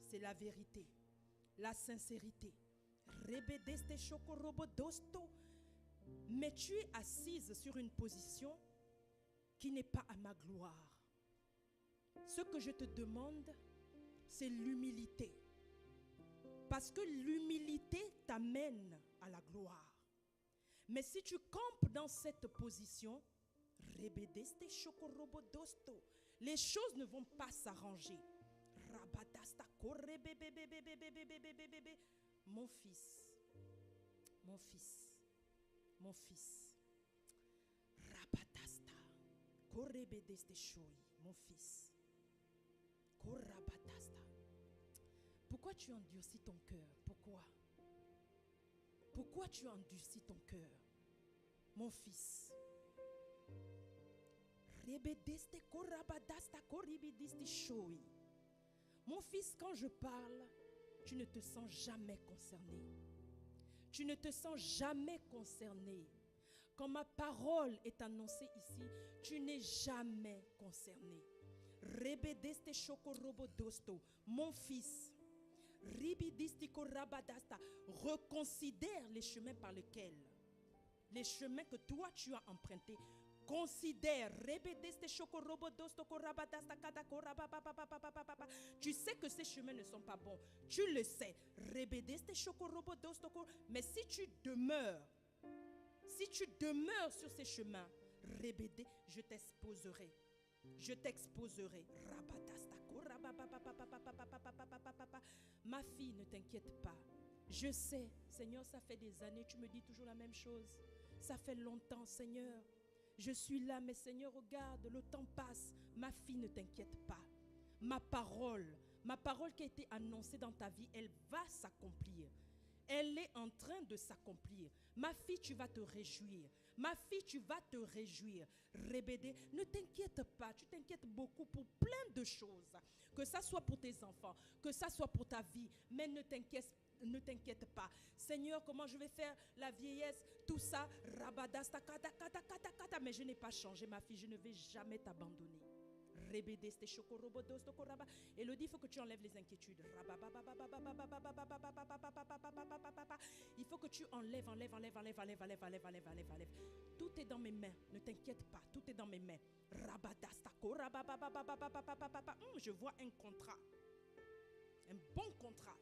c'est la vérité, la sincérité. Mais tu es assise sur une position qui n'est pas à ma gloire. Ce que je te demande, c'est l'humilité. Parce que l'humilité t'amène à la gloire. Mais si tu campes dans cette position, les choses ne vont pas s'arranger. Mon fils, mon fils, mon fils, Rabatasta, Korebedeste Shoy, mon fils, Korabatasta. Pourquoi tu endurcis ton cœur? Pourquoi? Pourquoi tu endurcis ton cœur, mon fils? Rebedeste Korabadasta Koribidiste Shoy. Mon fils, quand je parle, tu ne te sens jamais concerné. Tu ne te sens jamais concerné. Quand ma parole est annoncée ici, tu n'es jamais concerné. Rebedeste shokorobodosto, mon fils, ribidistiko rabadasta, reconsidère les chemins par lesquels, les chemins que toi tu as empruntés. Considère. Tu sais que ces chemins ne sont pas bons. Tu le sais. Mais si tu demeures sur ces chemins, je t'exposerai. Je t'exposerai. Ma fille, ne t'inquiète pas. Je sais, Seigneur, ça fait des années, tu me dis toujours la même chose. Ça fait longtemps, Seigneur. Je suis là, mais Seigneur, regarde, le temps passe. Ma fille, ne t'inquiète pas. Ma parole qui a été annoncée dans ta vie, elle va s'accomplir. Elle est en train de s'accomplir. Ma fille, tu vas te réjouir. Ma fille, tu vas te réjouir. Rébédé, ne t'inquiète pas. Tu t'inquiètes beaucoup pour plein de choses. Que ça soit pour tes enfants, que ça soit pour ta vie. Mais ne t'inquiète pas. Seigneur, comment je vais faire la vieillesse, tout ça. Mais je n'ai pas changé, ma fille. Je ne vais jamais t'abandonner. Elodie, il faut que tu enlèves les inquiétudes. Il faut que tu enlèves. Tout est dans mes mains. Ne t'inquiète pas. Tout est dans mes mains. Je vois un contrat. Un bon contrat.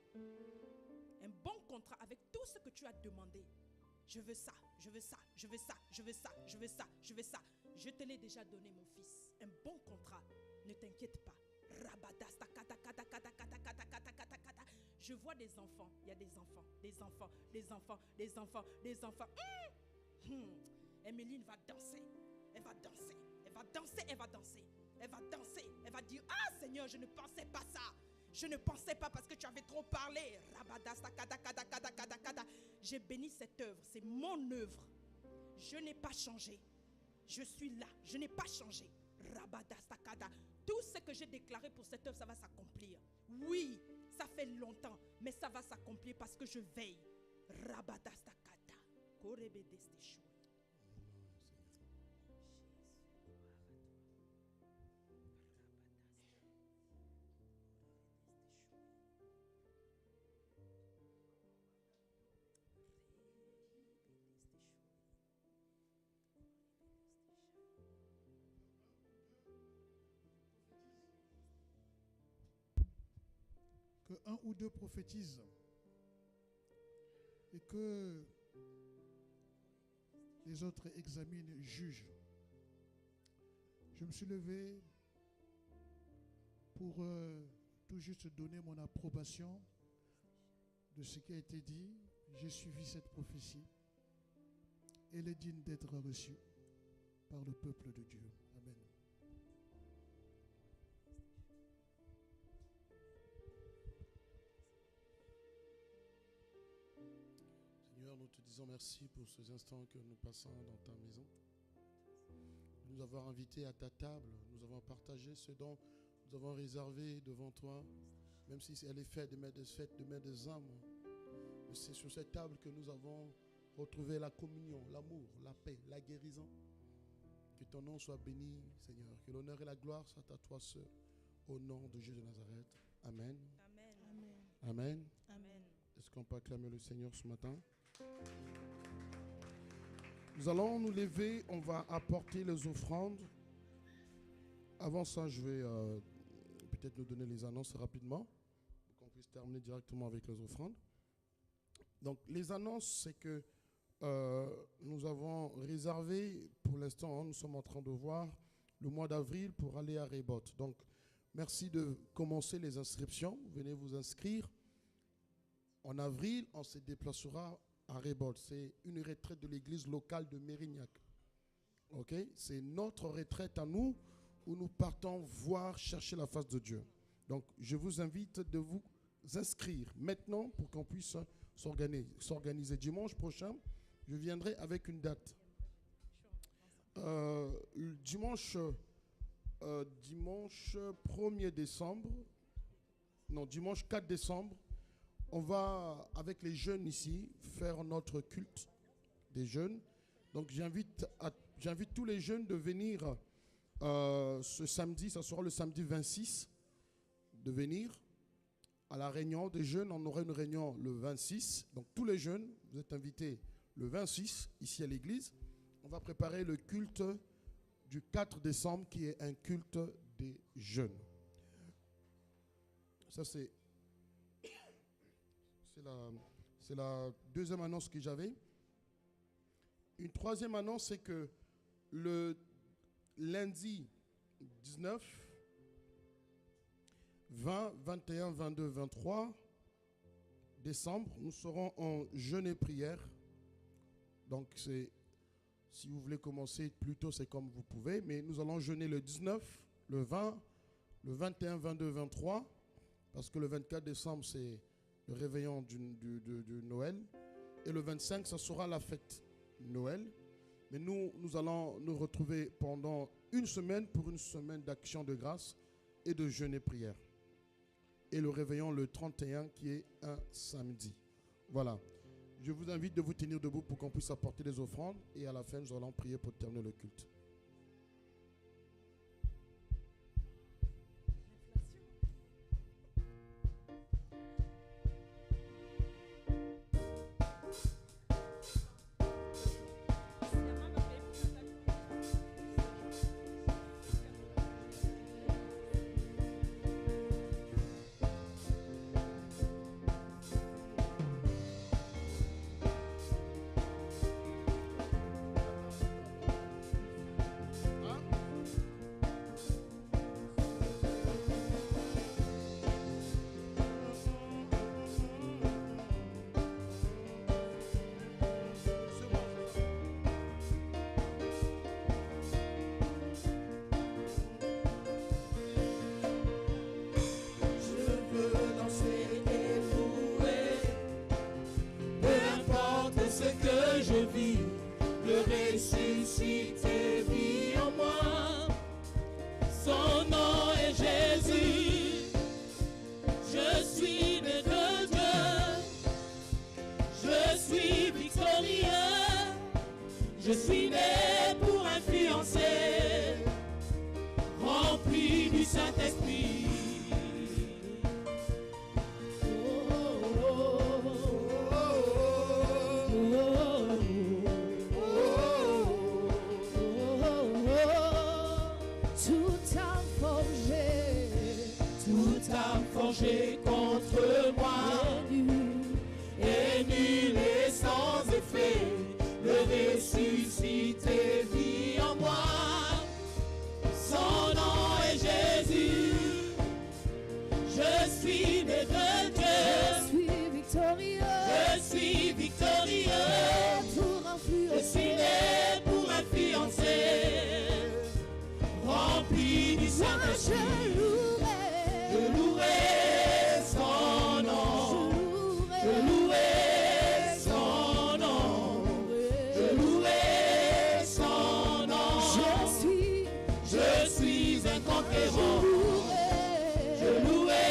Un bon contrat avec tout ce que tu as demandé. Je veux ça, je veux ça, je veux ça, je veux ça, je veux ça, je veux ça. Je te l'ai déjà donné, mon fils. Un bon contrat. Ne t'inquiète pas. Je vois des enfants. Il y a des enfants. Emeline va danser. Elle va danser. Elle va danser. Elle va danser. Elle va danser. Elle va dire, ah Seigneur, je ne pensais pas ça. Je ne pensais pas parce que tu avais trop parlé. J'ai béni cette œuvre. C'est mon œuvre. Je n'ai pas changé. Je suis là. Je n'ai pas changé. Tout ce que j'ai déclaré pour cette œuvre, ça va s'accomplir. Oui, ça fait longtemps, mais ça va s'accomplir parce que je veille. Que un ou deux prophétisent et que les autres examinent, jugent. Je me suis levé pour tout juste donner mon approbation de ce qui a été dit. J'ai suivi cette prophétie. Elle est digne d'être reçue par le peuple de Dieu. Amen. Seigneur, nous te disons merci pour ces instants que nous passons dans ta maison. Nous avoir invités à ta table, nous avons partagé ce dont nous avons réservé devant toi, même si elle est faite de mains des âmes. C'est sur cette table que nous avons retrouvé la communion, l'amour, la paix, la guérison. Que ton nom soit béni, Seigneur. Que l'honneur et la gloire soient à toi seul. Au nom de Jésus de Nazareth. Amen. Amen. Amen. Amen. Est-ce qu'on peut acclamer le Seigneur ce matin? Nous allons nous lever, on va apporter les offrandes. Avant ça, je vais peut-être nous donner les annonces rapidement pour qu'on puisse terminer directement avec les offrandes. Donc, les annonces, c'est que nous avons réservé, pour l'instant, nous sommes en train de voir le mois d'avril pour aller à Rebot. Donc, merci de commencer les inscriptions. Venez vous inscrire. En avril, on se déplacera à Rebot. C'est une retraite de l'église locale de Mérignac. Ok? C'est notre retraite à nous où nous partons voir, chercher la face de Dieu. Donc, je vous invite de vous inscrire maintenant pour qu'on puisse s'organiser. Dimanche prochain, je viendrai avec une date. Dimanche 1er décembre, non, dimanche 4 décembre, on va, avec les jeunes ici, faire notre culte des jeunes. Donc j'invite tous les jeunes de venir ce samedi, ça sera le samedi 26, de venir à la réunion des jeunes. On aura une réunion le 26. Donc tous les jeunes, vous êtes invités le 26 ici à l'église. On va préparer le culte du 4 décembre qui est un culte des jeunes. Ça c'est la deuxième annonce que j'avais. Une troisième annonce, c'est que le lundi 19, 20, 21, 22, 23 décembre, nous serons en jeûne et prière. Donc, si vous voulez commencer plus tôt, c'est comme vous pouvez. Mais nous allons jeûner le 19, le 20, le 21, 22, 23. Parce que le 24 décembre, c'est le réveillon du Noël. Et le 25, ça sera la fête Noël. Mais nous allons nous retrouver pendant une semaine pour une semaine d'action de grâce et de jeûne et prière. Et le réveillon le 31 qui est un samedi. Voilà. Je vous invite de vous tenir debout pour qu'on puisse apporter des offrandes. Et à la fin, nous allons prier pour terminer le culte. Je suis né pour influencer, rempli du Saint-Esprit. Tout a forgé contre moi, et nul est sans effet. Le ressuscité vit en moi, son nom est Jésus. Je suis né de Dieu, je suis victorieux, je suis victorieux. Je suis né pour influencer, rempli du Saint-Esprit. Je louerai son nom, je louerai son nom. Je suis un conquérant. Je louerai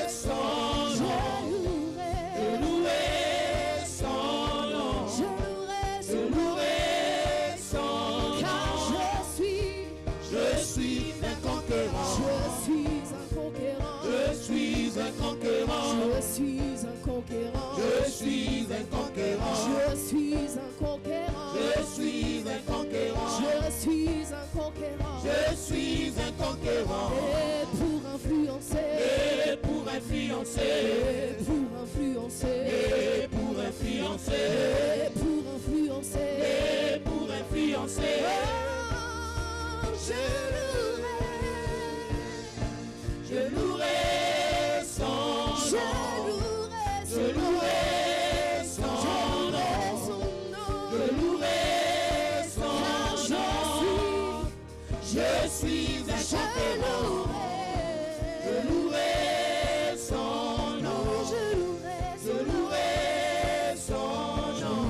son nom. Je louerai son nom. Je louerai son nom. Car je suis un conquérant. Je suis un conquérant. Je suis un conquérant. Je suis un conquérant. Je suis un conquérant. Je suis un conquérant. Je suis un conquérant. Je suis un conquérant. Et pour influencer. Et pour influencer. Et pour influencer. Et pour influencer. Et pour influencer. Et pour influencer. Oh, je louerai son nom. Je louerai son nom. Je louerai son nom. Je suis un conquérant. Je louerai son nom. Je louerai son nom.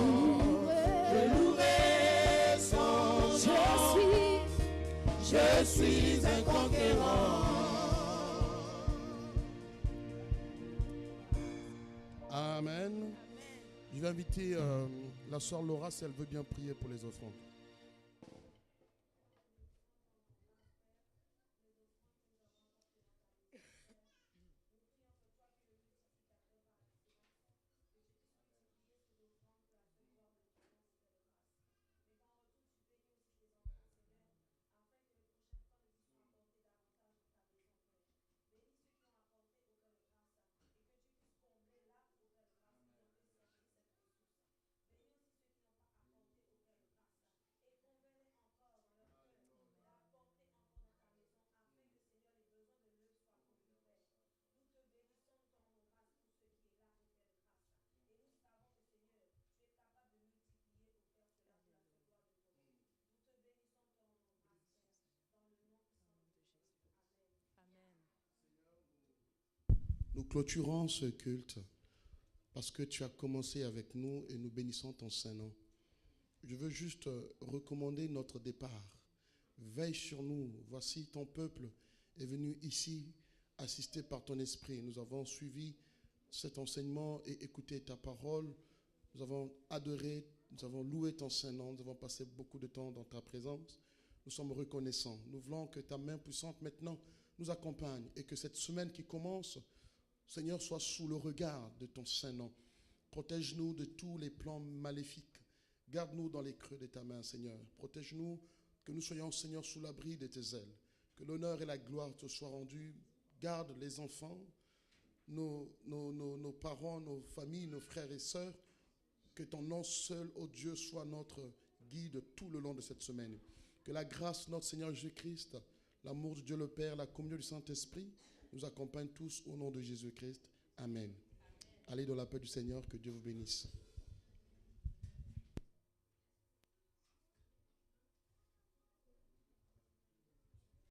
Je louerai son nom. Je suis un conquérant. inviter la sœur Laura si elle veut bien prier pour les offrandes. Nous clôturons ce culte parce que tu as commencé avec nous et nous bénissons ton Saint-Nom. Je veux juste recommander notre départ. Veille sur nous. Voici ton peuple est venu ici assisté par ton esprit. Nous avons suivi cet enseignement et écouté ta parole. Nous avons adoré, nous avons loué ton Saint-Nom. Nous avons passé beaucoup de temps dans ta présence. Nous sommes reconnaissants. Nous voulons que ta main puissante maintenant nous accompagne et que cette semaine qui commence, Seigneur, soit sous le regard de ton Saint-Nom. Protège-nous de tous les plans maléfiques. Garde-nous dans les creux de ta main, Seigneur. Protège-nous, que nous soyons, Seigneur, sous l'abri de tes ailes. Que l'honneur et la gloire te soient rendus. Garde les enfants, nos parents, nos familles, nos frères et sœurs. Que ton nom seul, ô Dieu, soit notre guide tout le long de cette semaine. Que la grâce de notre Seigneur Jésus-Christ, l'amour de Dieu le Père, la communion du Saint-Esprit nous accompagne tous au nom de Jésus-Christ. Amen. Allez dans la paix du Seigneur, que Dieu vous bénisse.